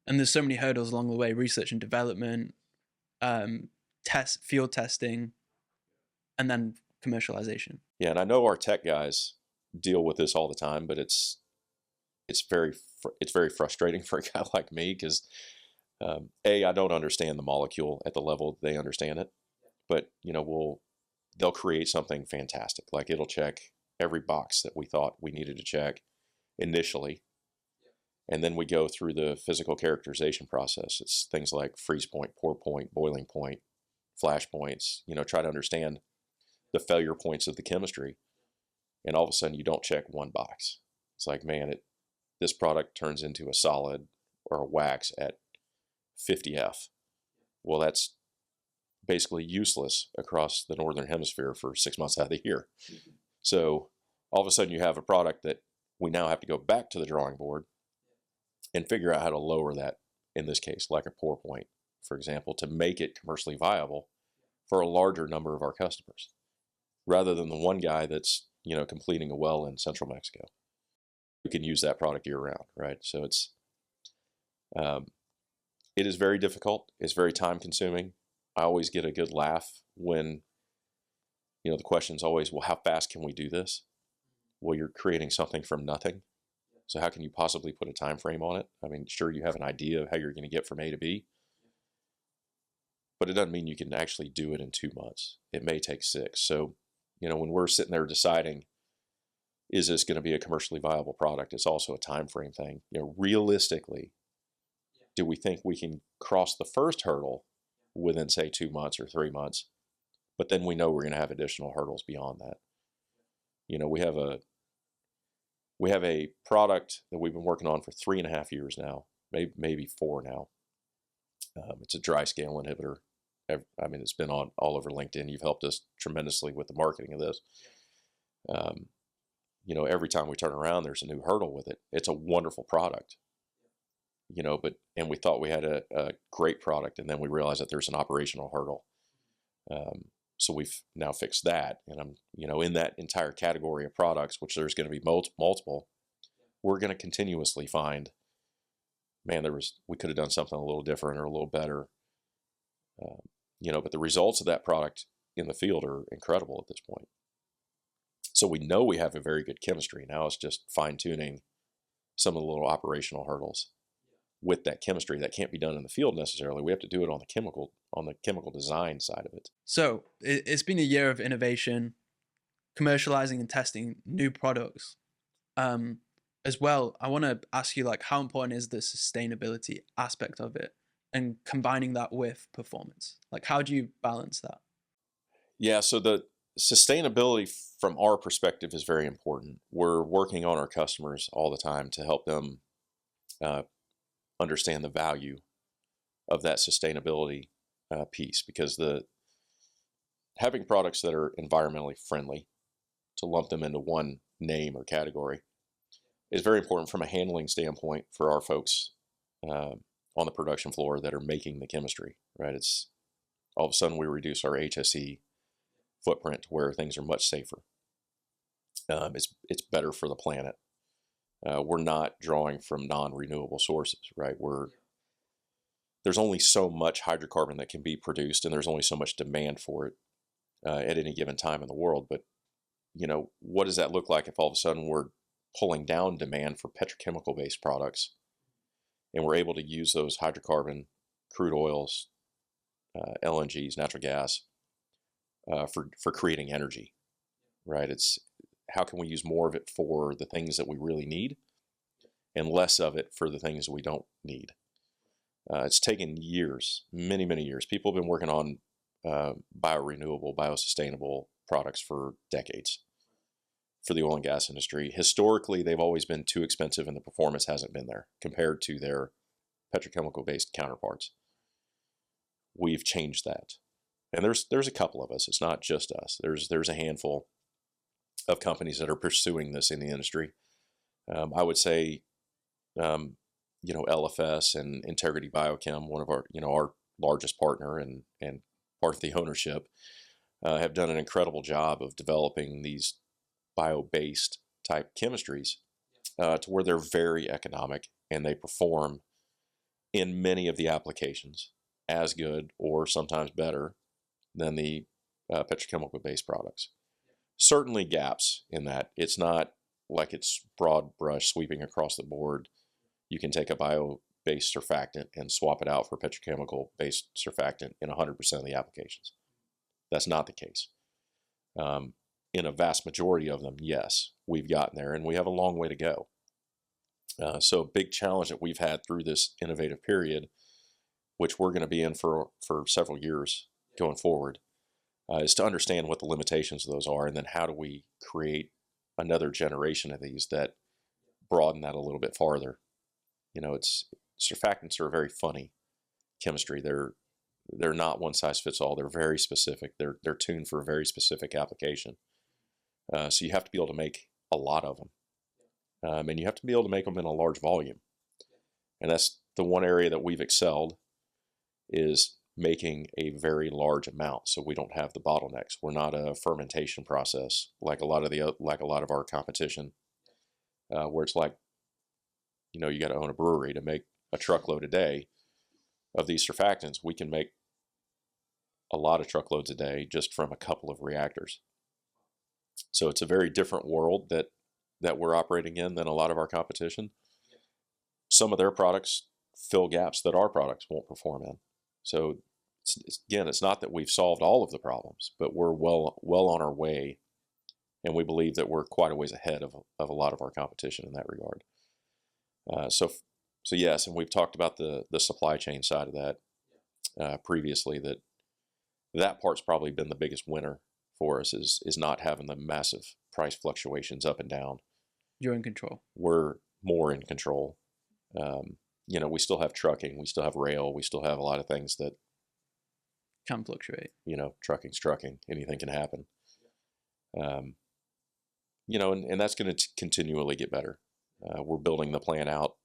Speaker 2: And there's so many hurdles along the way: research and development, field testing, and then commercialization.
Speaker 1: Yeah, and I know our tech guys deal with this all the time, but it's very frustrating for a guy like me because, I don't understand the molecule at the level they understand it, but they'll create something fantastic. Like, it'll check every box that we thought we needed to check initially. And then we go through the physical characterization process. It's things like freeze point, pour point, boiling point, flash points, try to understand the failure points of the chemistry. And all of a sudden you don't check one box. It's like, man, this product turns into a solid or a wax at 50F. Well, that's basically useless across the Northern Hemisphere for 6 months out of the year. So all of a sudden you have a product that we now have to go back to the drawing board and figure out how to lower that, in this case, like a pour point, for example, to make it commercially viable for a larger number of our customers, rather than the one guy that's, completing a well in central Mexico. We can use that product year round, right? So it is very difficult. It's very time consuming. I always get a good laugh when, the question's always, well, how fast can we do this? Well, you're creating something from nothing. So how can you possibly put a time frame on it? I mean, sure, you have an idea of how you're going to get from A to B, but it doesn't mean you can actually do it in 2 months. It may take 6. So, when we're sitting there deciding, is this going to be a commercially viable product? It's also a time frame thing. Realistically, do we think we can cross the first hurdle within, say, 2 months or 3 months? But then we know we're going to have additional hurdles beyond that. We have a product that we've been working on for 3.5 years now, maybe 4 now. It's a dry scale inhibitor. It's been all over LinkedIn. You've helped us tremendously with the marketing of this. Every time we turn around, there's a new hurdle with it. It's a wonderful product, and we thought we had a great product, and then we realized that there's an operational hurdle. So we've now fixed that, and I'm, in that entire category of products, which there's going to be multiple, we're going to continuously find, man, we could have done something a little different or a little better, but the results of that product in the field are incredible at this point. So we know we have a very good chemistry. Now it's just fine tuning some of the little operational hurdles with that chemistry that can't be done in the field necessarily. We have to do it on the chemical design side of it.
Speaker 2: So it's been a year of innovation, commercializing and testing new products. As well, I want to ask you, how important is the sustainability aspect of it and combining that with performance? How do you balance that?
Speaker 1: Yeah, so the sustainability from our perspective is very important. We're working on our customers all the time to help them uh, understand the value of that sustainability piece, because the having products that are environmentally friendly, to lump them into one name or category, is very important from a handling standpoint for our folks on the production floor that are making the chemistry, right? It's all of a sudden we reduce our HSE footprint to where things are much safer. It's better for the planet. We're not drawing from non-renewable sources, right? There's only so much hydrocarbon that can be produced, and there's only so much demand for it at any given time in the world. But what does that look like if all of a sudden we're pulling down demand for petrochemical-based products, and we're able to use those hydrocarbon, crude oils, LNGs, natural gas, for creating energy, right? It's how can we use more of it for the things that we really need, and less of it for the things we don't need. It's taken years, many, many years. People have been working on biorenewable, biosustainable products for decades for the oil and gas industry. Historically, they've always been too expensive, and the performance hasn't been there compared to their petrochemical-based counterparts. We've changed that, and there's a couple of us. It's not just us. There's a handful of companies that are pursuing this in the industry. I would say, LFS and Integrity Biochem, one of our largest partner and part of the ownership, have done an incredible job of developing these bio-based type chemistries to where they're very economic, and they perform in many of the applications as good or sometimes better than the petrochemical-based products. Certainly gaps in that. It's not like it's broad brush sweeping across the board. You can take a bio-based surfactant and swap it out for petrochemical-based surfactant in 100% of the applications. That's not the case. In a vast majority of them, yes, we've gotten there, and we have a long way to go. So a big challenge that we've had through this innovative period, which we're going to be in for several years going forward, is to understand what the limitations of those are, and then how do we create another generation of these that broaden that a little bit farther. Surfactants are a very funny chemistry. They're not one size fits all. They're very specific. They're tuned for a very specific application. So you have to be able to make a lot of them, and you have to be able to make them in a large volume. And that's the one area that we've excelled, is making a very large amount, so we don't have the bottlenecks. We're not a fermentation process like a lot of our competition, where it's like, you got to own a brewery to make a truckload a day of these surfactants. We can make a lot of truckloads a day just from a couple of reactors. So it's a very different world that we're operating in than a lot of our competition. Some of their products fill gaps that our products won't perform in. So it's not that we've solved all of the problems, but we're well on our way, and we believe that we're quite a ways ahead of a lot of our competition in that regard. So yes, and we've talked about the supply chain side of that previously. That part's probably been the biggest winner for us, is not having the massive price fluctuations up and down.
Speaker 2: You're in control.
Speaker 1: We're more in control. We still have trucking, we still have rail, we still have a lot of things that
Speaker 2: can fluctuate.
Speaker 1: Trucking's trucking. Anything can happen. And that's going to continually get better. We're building the plant out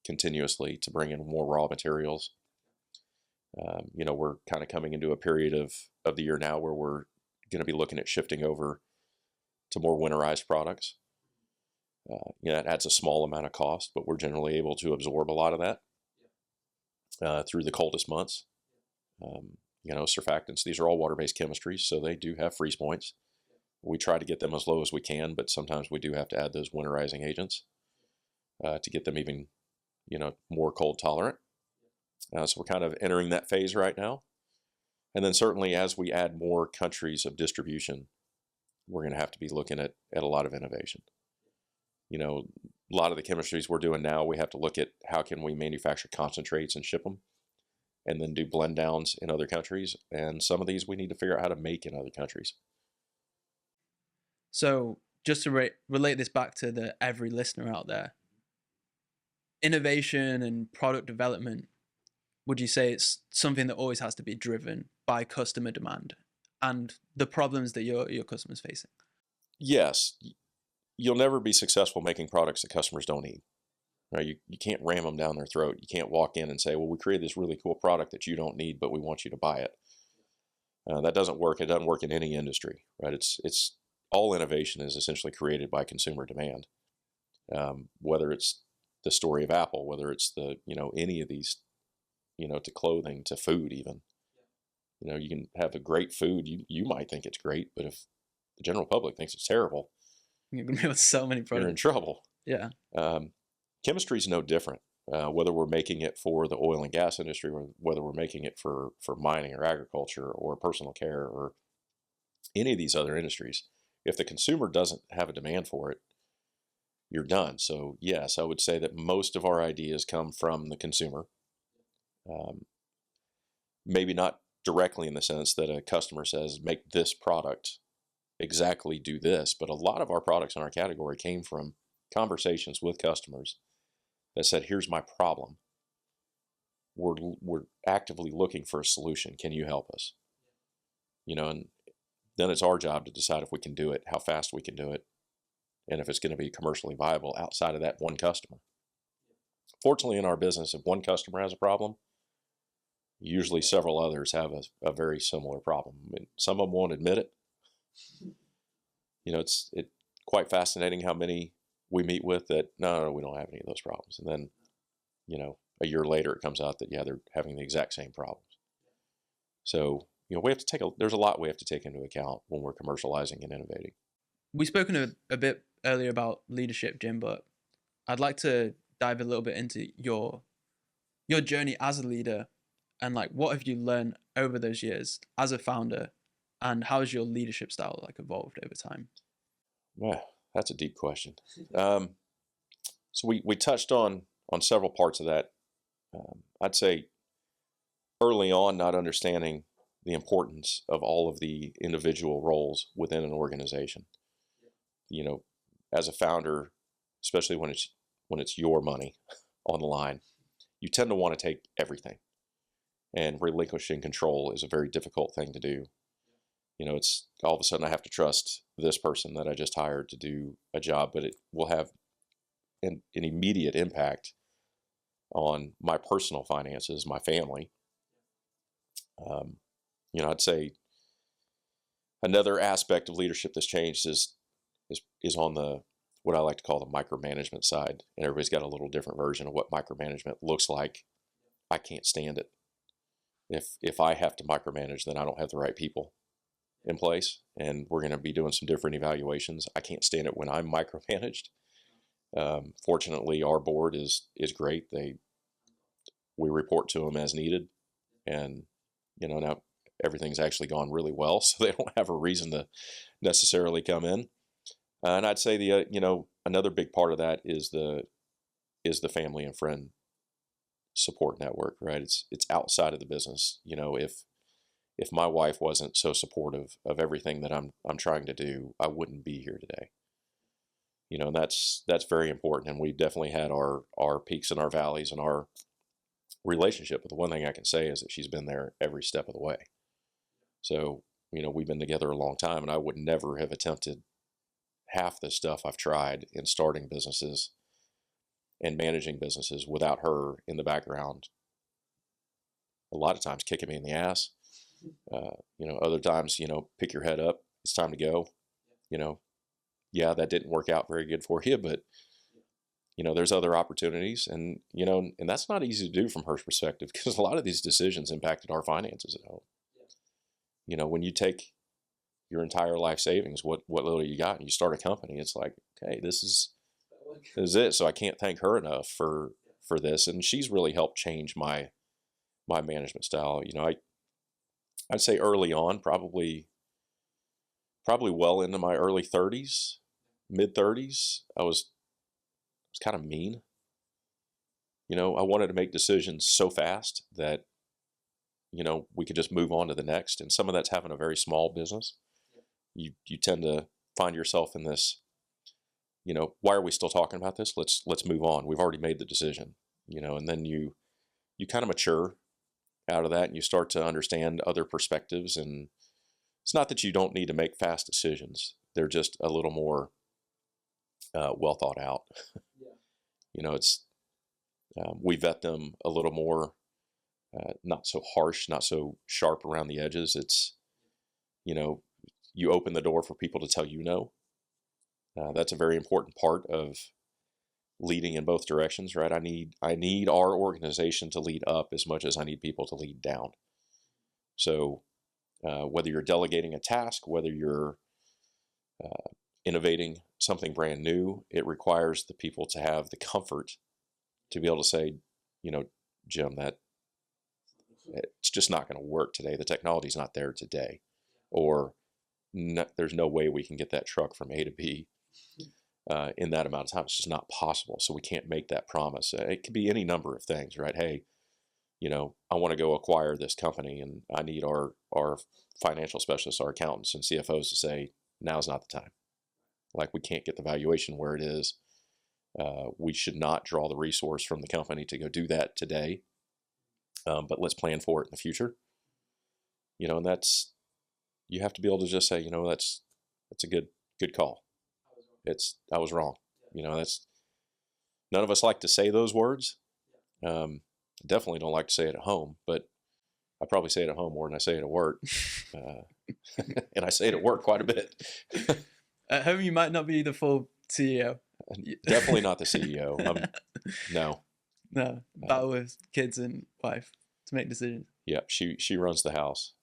Speaker 1: continuously to bring in more raw materials. We're kind of coming into a period of the year now where we're going to be looking at shifting over to more winterized products. It adds a small amount of cost, but we're generally able to absorb a lot of that through the coldest months. Surfactants, these are all water-based chemistries, so they do have freeze points. We try to get them as low as we can, but sometimes we do have to add those winterizing agents to get them even, more cold tolerant. So we're kind of entering that phase right now. And then certainly as we add more countries of distribution, we're going to have to be looking at a lot of innovation. A lot of the chemistries we're doing now, we have to look at how can we manufacture concentrates and ship them, and then do blend downs in other countries. And some of these we need to figure out how to make in other countries.
Speaker 2: So just to relate this back to the every listener out there, innovation and product development, would you say it's something that always has to be driven by customer demand and the problems that your customers facing?
Speaker 1: Yes, you'll never be successful making products that customers don't need. Right? You can't ram them down their throat. You can't walk in and say, well, we created this really cool product that you don't need, but we want you to buy it. That doesn't work. It doesn't work in any industry, right? It's all innovation is essentially created by consumer demand. Whether it's the story of Apple, whether it's any of these, to clothing, to food, even. You can have a great food. You might think it's great, but if the general public thinks it's terrible,
Speaker 2: You're gonna be with so many
Speaker 1: you're in
Speaker 2: products.
Speaker 1: trouble.
Speaker 2: Yeah.
Speaker 1: Chemistry is no different. Whether we're making it for the oil and gas industry, or whether we're making it for mining or agriculture or personal care or any of these other industries, if the consumer doesn't have a demand for it, you're done. So yes, I would say that most of our ideas come from the consumer. Maybe not directly in the sense that a customer says, make this product, exactly do this, but a lot of our products in our category came from conversations with customers that said, here's my problem. We're actively looking for a solution. Can you help us? And then it's our job to decide if we can do it, how fast we can do it, and if it's going to be commercially viable outside of that one customer. Fortunately, in our business, if one customer has a problem, usually several others have a very similar problem. I mean, some of them won't admit it. It's quite fascinating how many we meet with that, no, we don't have any of those problems. And then, a year later, it comes out that, yeah, they're having the exact same problems. So, we have to there's a lot we have to take into account when we're commercializing and innovating.
Speaker 2: We've spoken a bit earlier about leadership, Jim, but I'd like to dive a little bit into your journey as a leader and what have you learned over those years as a founder, and how has your leadership style evolved over time?
Speaker 1: Well, that's a deep question. So we touched on several parts of that. I'd say early on, not understanding the importance of all of the individual roles within an organization. As a founder, especially when it's your money on the line, you tend to want to take everything, and relinquishing control is a very difficult thing to do. It's all of a sudden I have to trust this person that I just hired to do a job, but it will have an immediate impact on my personal finances, my family. I'd say another aspect of leadership that's changed is on the what I like to call the micromanagement side, and everybody's got a little different version of what micromanagement looks like. I can't stand it. If I have to micromanage, then I don't have the right people in place, and we're going to be doing some different evaluations. I can't stand it when I'm micromanaged. Fortunately, our board is great. We report to them as needed, and now everything's actually gone really well, so they don't have a reason to necessarily come in. And I'd say another big part of that is the family and friend support network, right? It's outside of the business. If my wife wasn't so supportive of everything that I'm trying to do, I wouldn't be here today. And that's very important. And we've definitely had our peaks and our valleys in our relationship. But the one thing I can say is that she's been there every step of the way. So, we've been together a long time, and I would never have attempted half the stuff I've tried in starting businesses and managing businesses without her in the background. A lot of times kicking me in the ass. Other times, pick your head up. It's time to go. Yeah, that didn't work out very good for you, but there's other opportunities, and and that's not easy to do from her perspective, because a lot of these decisions impacted our finances at home. When you take your entire life savings, what little you got, and you start a company, it's like, okay, this is it. So I can't thank her enough for this, and she's really helped change my management style. I'd say early on, probably well into my early 30s, mid 30s, I was kind of mean. I wanted to make decisions so fast that we could just move on to the next. And some of that's having a very small business. You tend to find yourself in this, why are we still talking about this? Let's move on. We've already made the decision, and then you kind of mature out of that, and you start to understand other perspectives. And it's not that you don't need to make fast decisions. They're just a little more well thought out. It's we vet them a little more, not so harsh, not so sharp around the edges. It's, you open the door for people to tell you no. That's a very important part of leading in both directions, right? I need our organization to lead up as much as I need people to lead down. So whether you're delegating a task, whether you're innovating something brand new, it requires the people to have the comfort to be able to say, Jim, that it's just not going to work today. The technology's not there today, or there's no way we can get that truck from A to B in that amount of time. It's just not possible. So we can't make that promise. It could be any number of things, right? Hey, I want to go acquire this company, and I need our financial specialists, our accountants and CFOs to say, now's not the time. Like, we can't get the valuation where it is. We should not draw the resource from the company to go do that today. But let's plan for it in the future. And that's, you have to be able to just say, that's a good call. I was wrong. That's, none of us like to say those words. Definitely don't like to say it at home, but I probably say it at home more than I say it at work. And I say it at work quite a bit.
Speaker 2: At home, you might not be the full CEO.
Speaker 1: Definitely not the CEO. No.
Speaker 2: No, battle with kids and wife to make decisions.
Speaker 1: Yeah, she runs the house.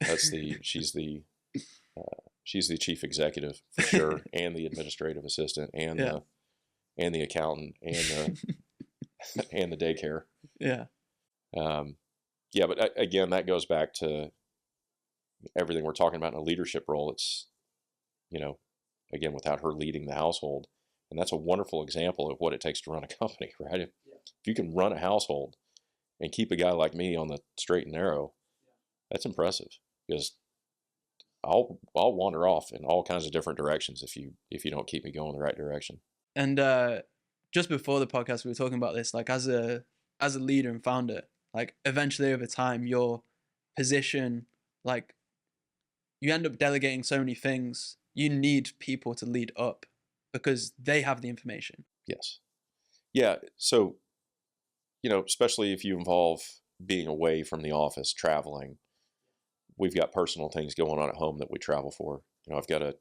Speaker 1: She's the chief executive for sure, and the administrative assistant, and the accountant, and the daycare.
Speaker 2: Yeah.
Speaker 1: But again, that goes back to everything we're talking about in a leadership role. It's, again, without her leading the household, and that's a wonderful example of what it takes to run a company, right? If you can run a household and keep a guy like me on the straight and narrow, that's impressive, because I'll wander off in all kinds of different directions if you don't keep me going the right direction.
Speaker 2: And just before the podcast, we were talking about this, like, as a leader and founder, like, eventually over time, your position, like, you end up delegating so many things. You need people to lead up because they have the information.
Speaker 1: Yes. Yeah. So, especially if you involve being away from the office, traveling, we've got personal things going on at home that we travel for. I've got a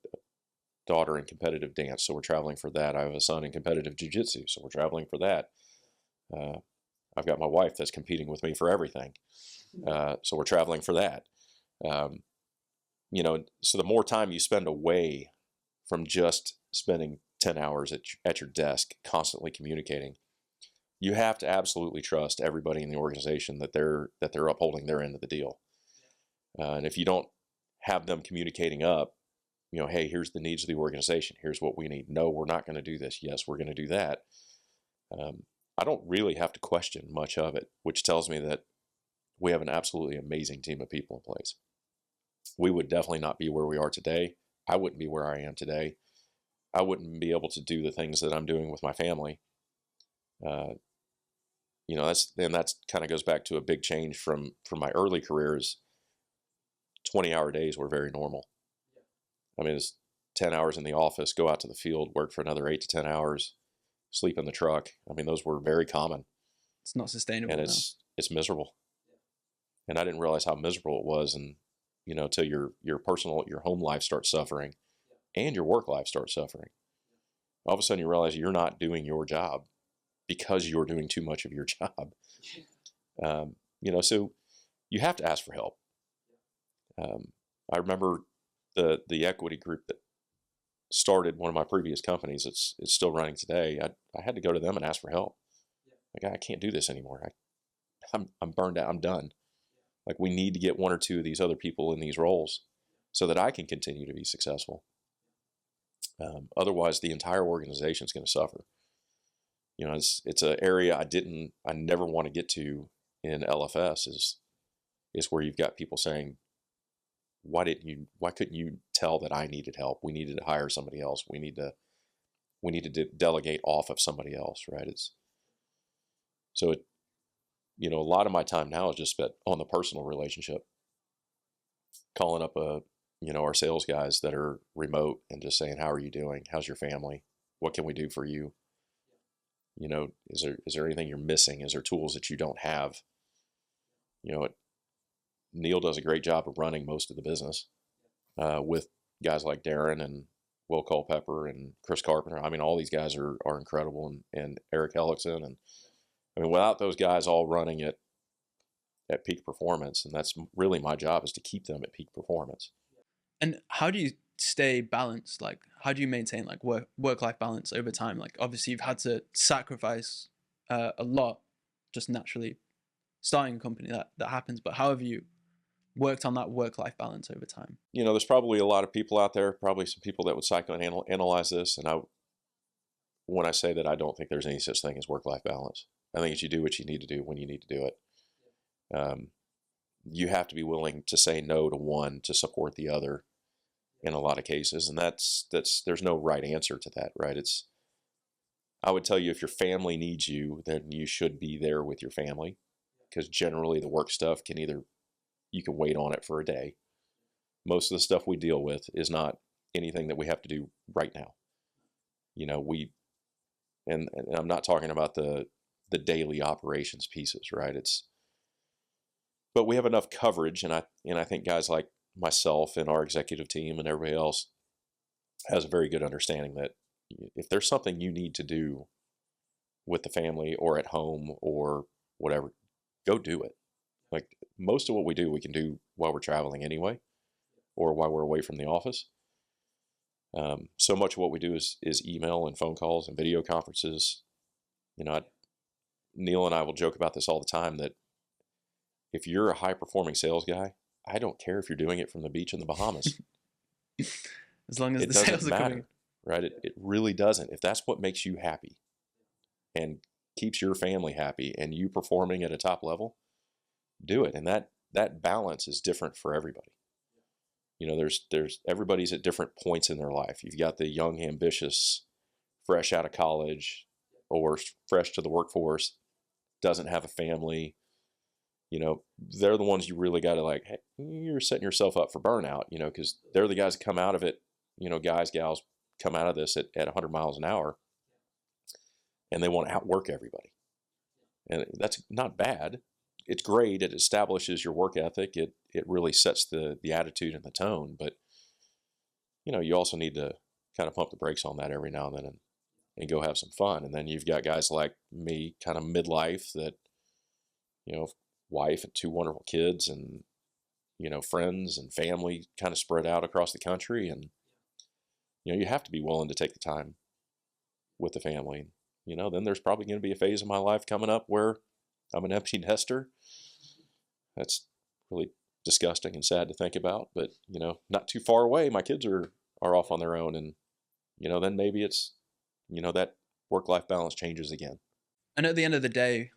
Speaker 1: daughter in competitive dance, so we're traveling for that. I have a son in competitive Jiujitsu, so we're traveling for that. I've got my wife that's competing with me for everything, so we're traveling for that. So the more time you spend away from just spending 10 hours at your desk constantly communicating, you have to absolutely trust everybody in the organization that they're upholding their end of the deal. And if you don't have them communicating up, hey, here's the needs of the organization. Here's what we need. No, we're not going to do this. Yes, we're going to do that. I don't really have to question much of it, which tells me that we have an absolutely amazing team of people in place. We would definitely not be where we are today. I wouldn't be where I am today. I wouldn't be able to do the things that I'm doing with my family. That's kind of goes back to a big change from my early careers. 20-hour days were very normal. I mean, it's 10 hours in the office, go out to the field, work for another 8 to 10 hours, sleep in the truck. I mean, those were very common.
Speaker 2: It's not sustainable.
Speaker 1: And it's miserable. And I didn't realize how miserable it was, and till your home life starts suffering, and your work life starts suffering. All of a sudden, you realize you're not doing your job because you're doing too much of your job. So you have to ask for help. I remember the equity group that started one of my previous companies. It's still running today. I had to go to them and ask for help. Like, I can't do this anymore. I'm burned out. I'm done. Like, we need to get one or two of these other people in these roles so that I can continue to be successful. Otherwise, the entire organization is going to suffer. It's an area I never want to get to in LFS is where you've got people saying, why couldn't you tell that I needed help. We needed to hire somebody else. We need to delegate off of somebody else, right? A lot of my time now is just spent on the personal relationship, calling up our sales guys that are remote and just saying, how are you doing? How's your family? What can we do for you? Is there anything you're missing? Is there tools that you don't have? Neil does a great job of running most of the business with guys like Darren and Will Culpepper and Chris Carpenter. I mean, all these guys are incredible, and Eric Hellickson. And I mean, without those guys all running it at peak performance, and that's really my job, is to keep them at peak performance.
Speaker 2: And how do you stay balanced? Like, how do you maintain like work-life balance over time? Like, obviously you've had to sacrifice a lot just naturally starting a company, that happens, but how have you worked on that work-life balance over time?
Speaker 1: There's probably a lot of people out there, probably some people that would psychoanalyze this. And when I say that, I don't think there's any such thing as work-life balance. I think you do what you need to do when you need to do it. You have to be willing to say no to one to support the other in a lot of cases. And there's no right answer to that, right? I would tell you, if your family needs you, then you should be there with your family, because generally the work stuff you can wait on it for a day. Most of the stuff we deal with is not anything that we have to do right now. And I'm not talking about the daily operations pieces, right? But we have enough coverage, and I think guys like myself and our executive team and everybody else has a very good understanding that if there's something you need to do with the family or at home or whatever, go do it. Like, most of what we do, we can do while we're traveling anyway, or while we're away from the office. So much of what we do is email and phone calls and video conferences. Neil and I will joke about this all the time, that if you're a high-performing sales guy, I don't care if you're doing it from the beach in the Bahamas.
Speaker 2: As long as
Speaker 1: it
Speaker 2: the
Speaker 1: doesn't
Speaker 2: sales are
Speaker 1: matter,
Speaker 2: coming.
Speaker 1: right? It really doesn't. If that's what makes you happy and keeps your family happy and you performing at a top level, do it. And that balance is different for everybody. There's everybody's at different points in their life. You've got the young, ambitious, fresh out of college or fresh to the workforce, doesn't have a family. They're the ones you really got to, like, hey, you're setting yourself up for burnout, because they're the guys that come out of it. Guys, gals come out of this at 100 miles an hour, and they want to outwork everybody. And that's not bad. It's great. It establishes your work ethic. It really sets the attitude and the tone. But, you also need to kind of pump the brakes on that every now and then and go have some fun. And then you've got guys like me, kind of midlife, that, wife and 2 wonderful kids and, friends and family kind of spread out across the country. And, you have to be willing to take the time with the family. Then there's probably going to be a phase of my life coming up where I'm an empty nester. That's really disgusting and sad to think about, but, not too far away, my kids are off on their own. And, then maybe it's, that work-life balance changes again.
Speaker 2: And at the end of the day,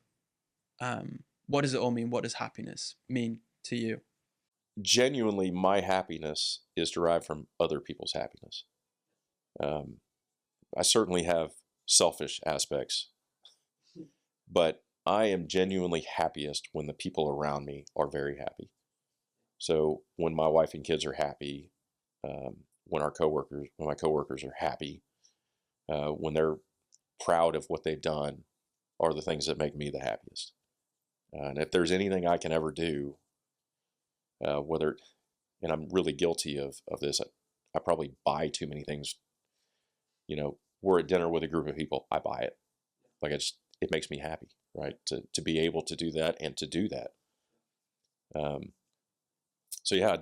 Speaker 2: what does it all mean? What does happiness mean to you?
Speaker 1: Genuinely, my happiness is derived from other people's happiness. I certainly have selfish aspects, but I am genuinely happiest when the people around me are very happy. So when my wife and kids are happy, when my coworkers are happy, when they're proud of what they've done, are the things that make me the happiest. And if there's anything I can ever do, and I'm really guilty of this, I probably buy too many things. We're at dinner with a group of people, I buy it. Like, it makes me happy, right? To be able to do that and to do that. So yeah,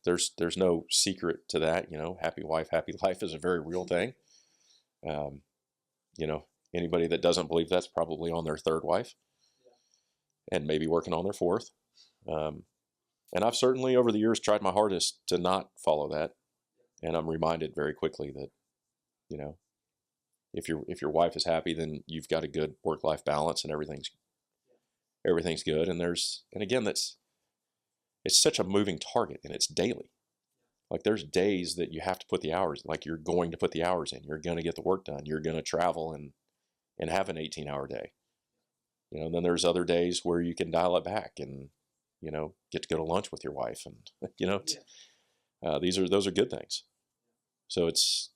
Speaker 1: there's no secret to that. Happy wife, happy life is a very real thing. Anybody that doesn't believe that's probably on their 3rd wife and maybe working on their 4th. And I've certainly over the years tried my hardest to not follow that. And I'm reminded very quickly that, if your wife is happy, then you've got a good work-life balance and everything's good. And again, it's such a moving target, and it's daily. Like there's days that you have to put the hours, like you're going to put the hours in. You're going to get the work done. You're going to travel and have an 18-hour day. And then there's other days where you can dial it back and, get to go to lunch with your wife. And, those are good things. So it's,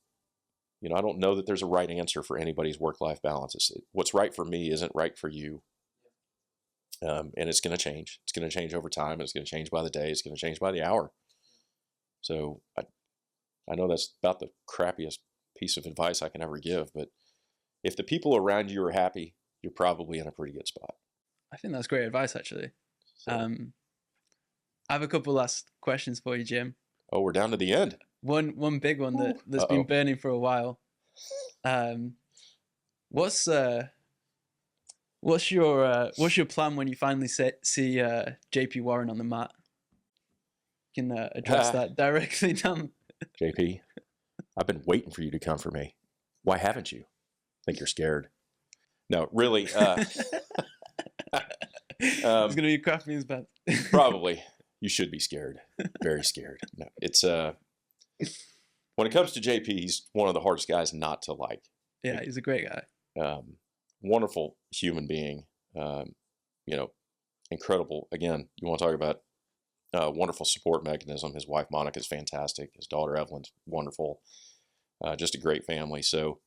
Speaker 1: I don't know that there's a right answer for anybody's work-life balance. What's right for me isn't right for you. And it's going to change. It's going to change over time. And it's going to change by the day. It's going to change by the hour. So I know that's about the crappiest piece of advice I can ever give, but if the people around you are happy, you're probably in a pretty good spot.
Speaker 2: I think that's great advice, actually.
Speaker 1: So,
Speaker 2: I have a couple last questions for you, Jim.
Speaker 1: oh, we're down to the end.
Speaker 2: One big one that's been burning for a while. What's your plan when you finally see JP Warren on the mat? You can address that directly down.
Speaker 1: JP, I've been waiting for you to come for me. Why haven't you? Think you're scared? No, really.
Speaker 2: It's gonna be craft means bad.
Speaker 1: Probably. You should be scared. Very scared. No, it's when it comes to JP, he's one of the hardest guys not to like.
Speaker 2: Yeah, he's a great guy.
Speaker 1: Wonderful human being. Incredible. Again, you want to talk about wonderful support mechanism. His wife Monica is fantastic. His daughter Evelyn's wonderful. Just a great family. So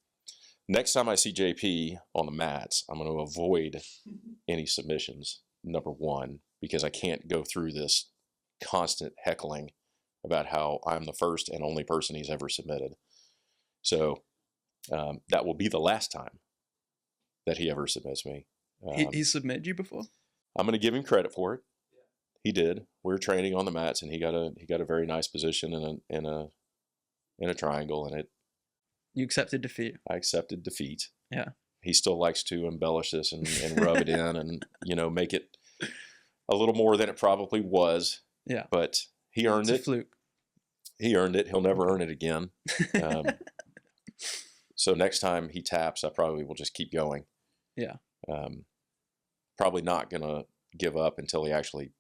Speaker 1: next time I see JP on the mats, I'm going to avoid any submissions. Number one, because I can't go through this constant heckling about how I'm the first and only person he's ever submitted. So that will be the last time that he ever submits me.
Speaker 2: He submitted you before?
Speaker 1: I'm going to give him credit for it. He did. We were training on the mats, and he got a very nice position in a triangle, and
Speaker 2: You accepted defeat.
Speaker 1: I accepted defeat.
Speaker 2: Yeah.
Speaker 1: He still likes to embellish this and rub it in and make it a little more than it probably was.
Speaker 2: Yeah.
Speaker 1: But he earned it.
Speaker 2: It's a fluke.
Speaker 1: He earned it. He'll never earn it again. So next time he taps, I probably will just keep going.
Speaker 2: Yeah.
Speaker 1: Probably not gonna give up until he actually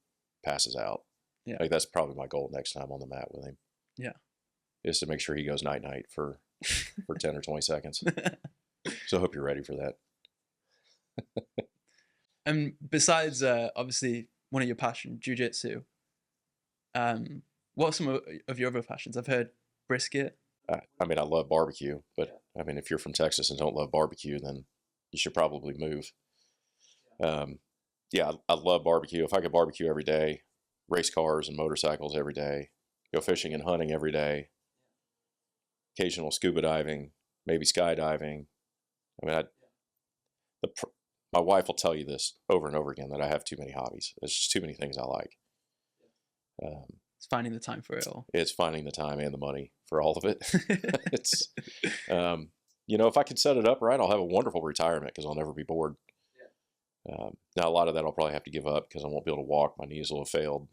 Speaker 1: passes out.
Speaker 2: Yeah.
Speaker 1: Like that's probably my goal next time on the mat with him.
Speaker 2: Yeah.
Speaker 1: Is to make sure he goes night night for 10 or 20 seconds. So I hope you're ready for that.
Speaker 2: And besides, obviously, one of your passions, Jiujitsu, what are some of your other passions? I've heard brisket.
Speaker 1: I mean, I love barbecue, but I mean, if you're from Texas and don't love barbecue, then you should probably move. I love barbecue. If I could barbecue every day, race cars and motorcycles every day, go fishing and hunting every day, occasional scuba diving, maybe skydiving. I mean, my wife will tell you this over and over again, that I have too many hobbies. There's just too many things I like.
Speaker 2: It's finding the time for it all.
Speaker 1: It's finding the time and the money for all of it. It's, if I can set it up right, I'll have a wonderful retirement because I'll never be bored. Now, a lot of that I'll probably have to give up because I won't be able to walk. My knees will have failed.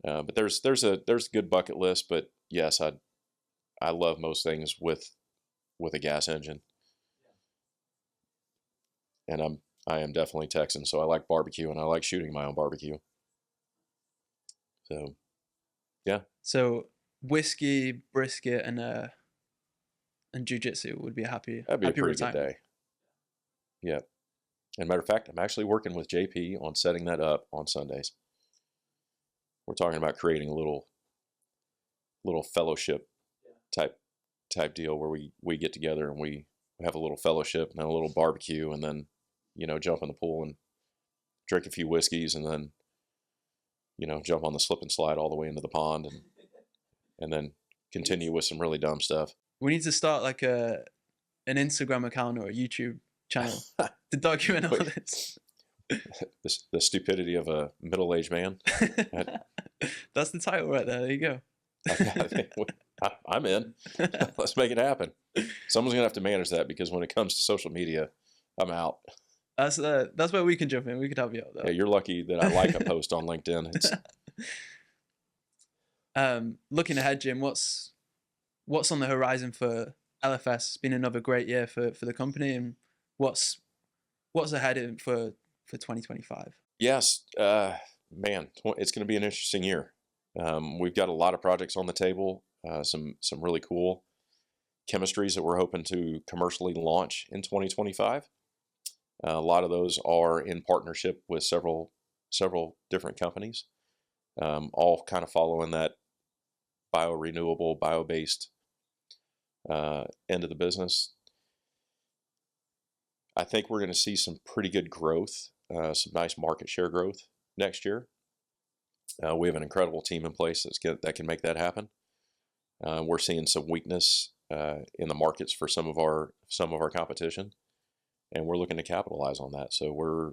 Speaker 1: But there's a good bucket list. But yes, I love most things with a gas engine. And I am definitely Texan, so I like barbecue and I like shooting my own barbecue. So, yeah.
Speaker 2: So whiskey, brisket, and jiu-jitsu would be a happy.
Speaker 1: That'd be
Speaker 2: happy
Speaker 1: a pretty
Speaker 2: retirement.
Speaker 1: good day. Yeah. And matter of fact, I'm actually working with JP on setting that up on Sundays. We're talking about creating a little fellowship type deal where we get together and we have a little fellowship and then a little barbecue and then, jump in the pool and drink a few whiskeys and then, jump on the slip and slide all the way into the pond and then continue with some really dumb stuff.
Speaker 2: We need to start like an Instagram account or a YouTube channel to document all this.
Speaker 1: The stupidity of a middle-aged man.
Speaker 2: That's the title right there. There you go.
Speaker 1: I'm in. Let's make it happen. Someone's gonna have to manage that because when it comes to social media, I'm out.
Speaker 2: That's where we can jump in. We could help you out though.
Speaker 1: Yeah, you're lucky that I like a post on LinkedIn.
Speaker 2: Looking ahead, Jim, what's on the horizon for LFS? It's been another great year for the company, and what's ahead for 2025?
Speaker 1: Yes, man, it's going to be an interesting year. We've got a lot of projects on the table, some really cool chemistries that we're hoping to commercially launch in 2025. A lot of those are in partnership with several different companies, all kind of following that biorenewable, bio-based end of the business. I think we're going to see some pretty good growth, some nice market share growth next year. We have an incredible team in place that can make that happen. We're seeing some weakness in the markets for some of our competition, and we're looking to capitalize on that. So we're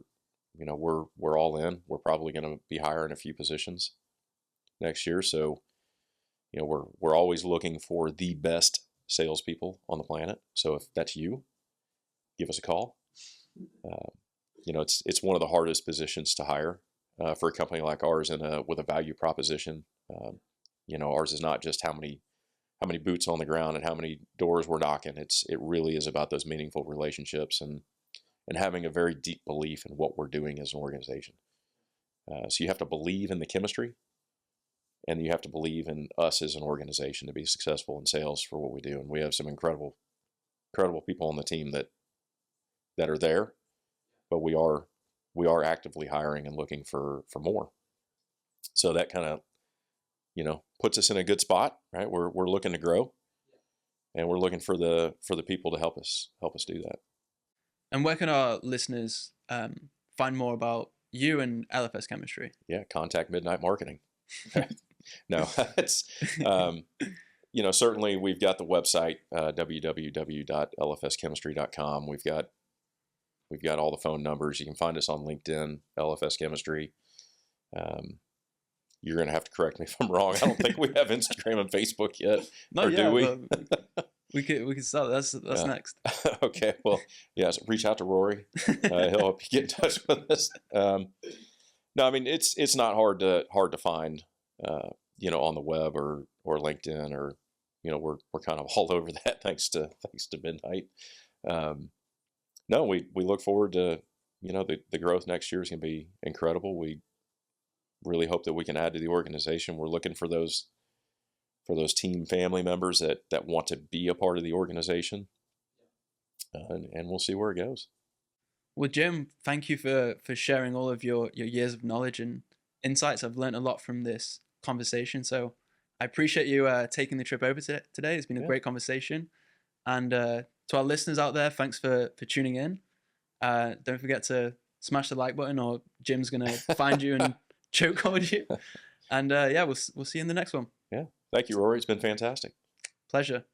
Speaker 1: all in. We're probably going to be hiring a few positions next year. So we're always looking for the best salespeople on the planet. So if that's you, give us a call. It's one of the hardest positions to hire for a company like ours with a value proposition. Ours is not just how many boots on the ground and how many doors we're knocking. It really is about those meaningful relationships and having a very deep belief in what we're doing as an organization. So you have to believe in the chemistry, and you have to believe in us as an organization to be successful in sales for what we do. And we have some incredible people on the team that are there, but we are actively hiring and looking for more. So that kind of puts us in a good spot, right? We're looking to grow, and we're looking for the people to help us do that.
Speaker 2: And where can our listeners find more about you and LFS Chemistry?
Speaker 1: Yeah, contact Midnight Marketing. No, it's certainly we've got the website www.lfschemistry.com. We've got all the phone numbers. You can find us on LinkedIn, LFS Chemistry. You're going to have to correct me if I'm wrong. I don't think we have Instagram and Facebook yet. Or do we?
Speaker 2: We could start. That's next.
Speaker 1: Okay. Well, yeah. So reach out to Rory. He'll help you get in touch with us. No, I mean it's not hard to find. On the web or LinkedIn, or we're kind of all over that thanks to Midnight. No, we look forward to the growth next year is going to be incredible. We really hope that we can add to the organization. We're looking for those team family members that want to be a part of the organization, and we'll see where it goes.
Speaker 2: Well, Jim, thank you for sharing all of your years of knowledge and insights. I've learned a lot from this conversation, so I appreciate you taking the trip over today. It's been a great conversation, and to our listeners out there, thanks for tuning in. Don't forget to smash the like button, or Jim's gonna find you and chokehold you. And we'll see you in the next one.
Speaker 1: Yeah, thank you, Rory. It's been fantastic.
Speaker 2: Pleasure.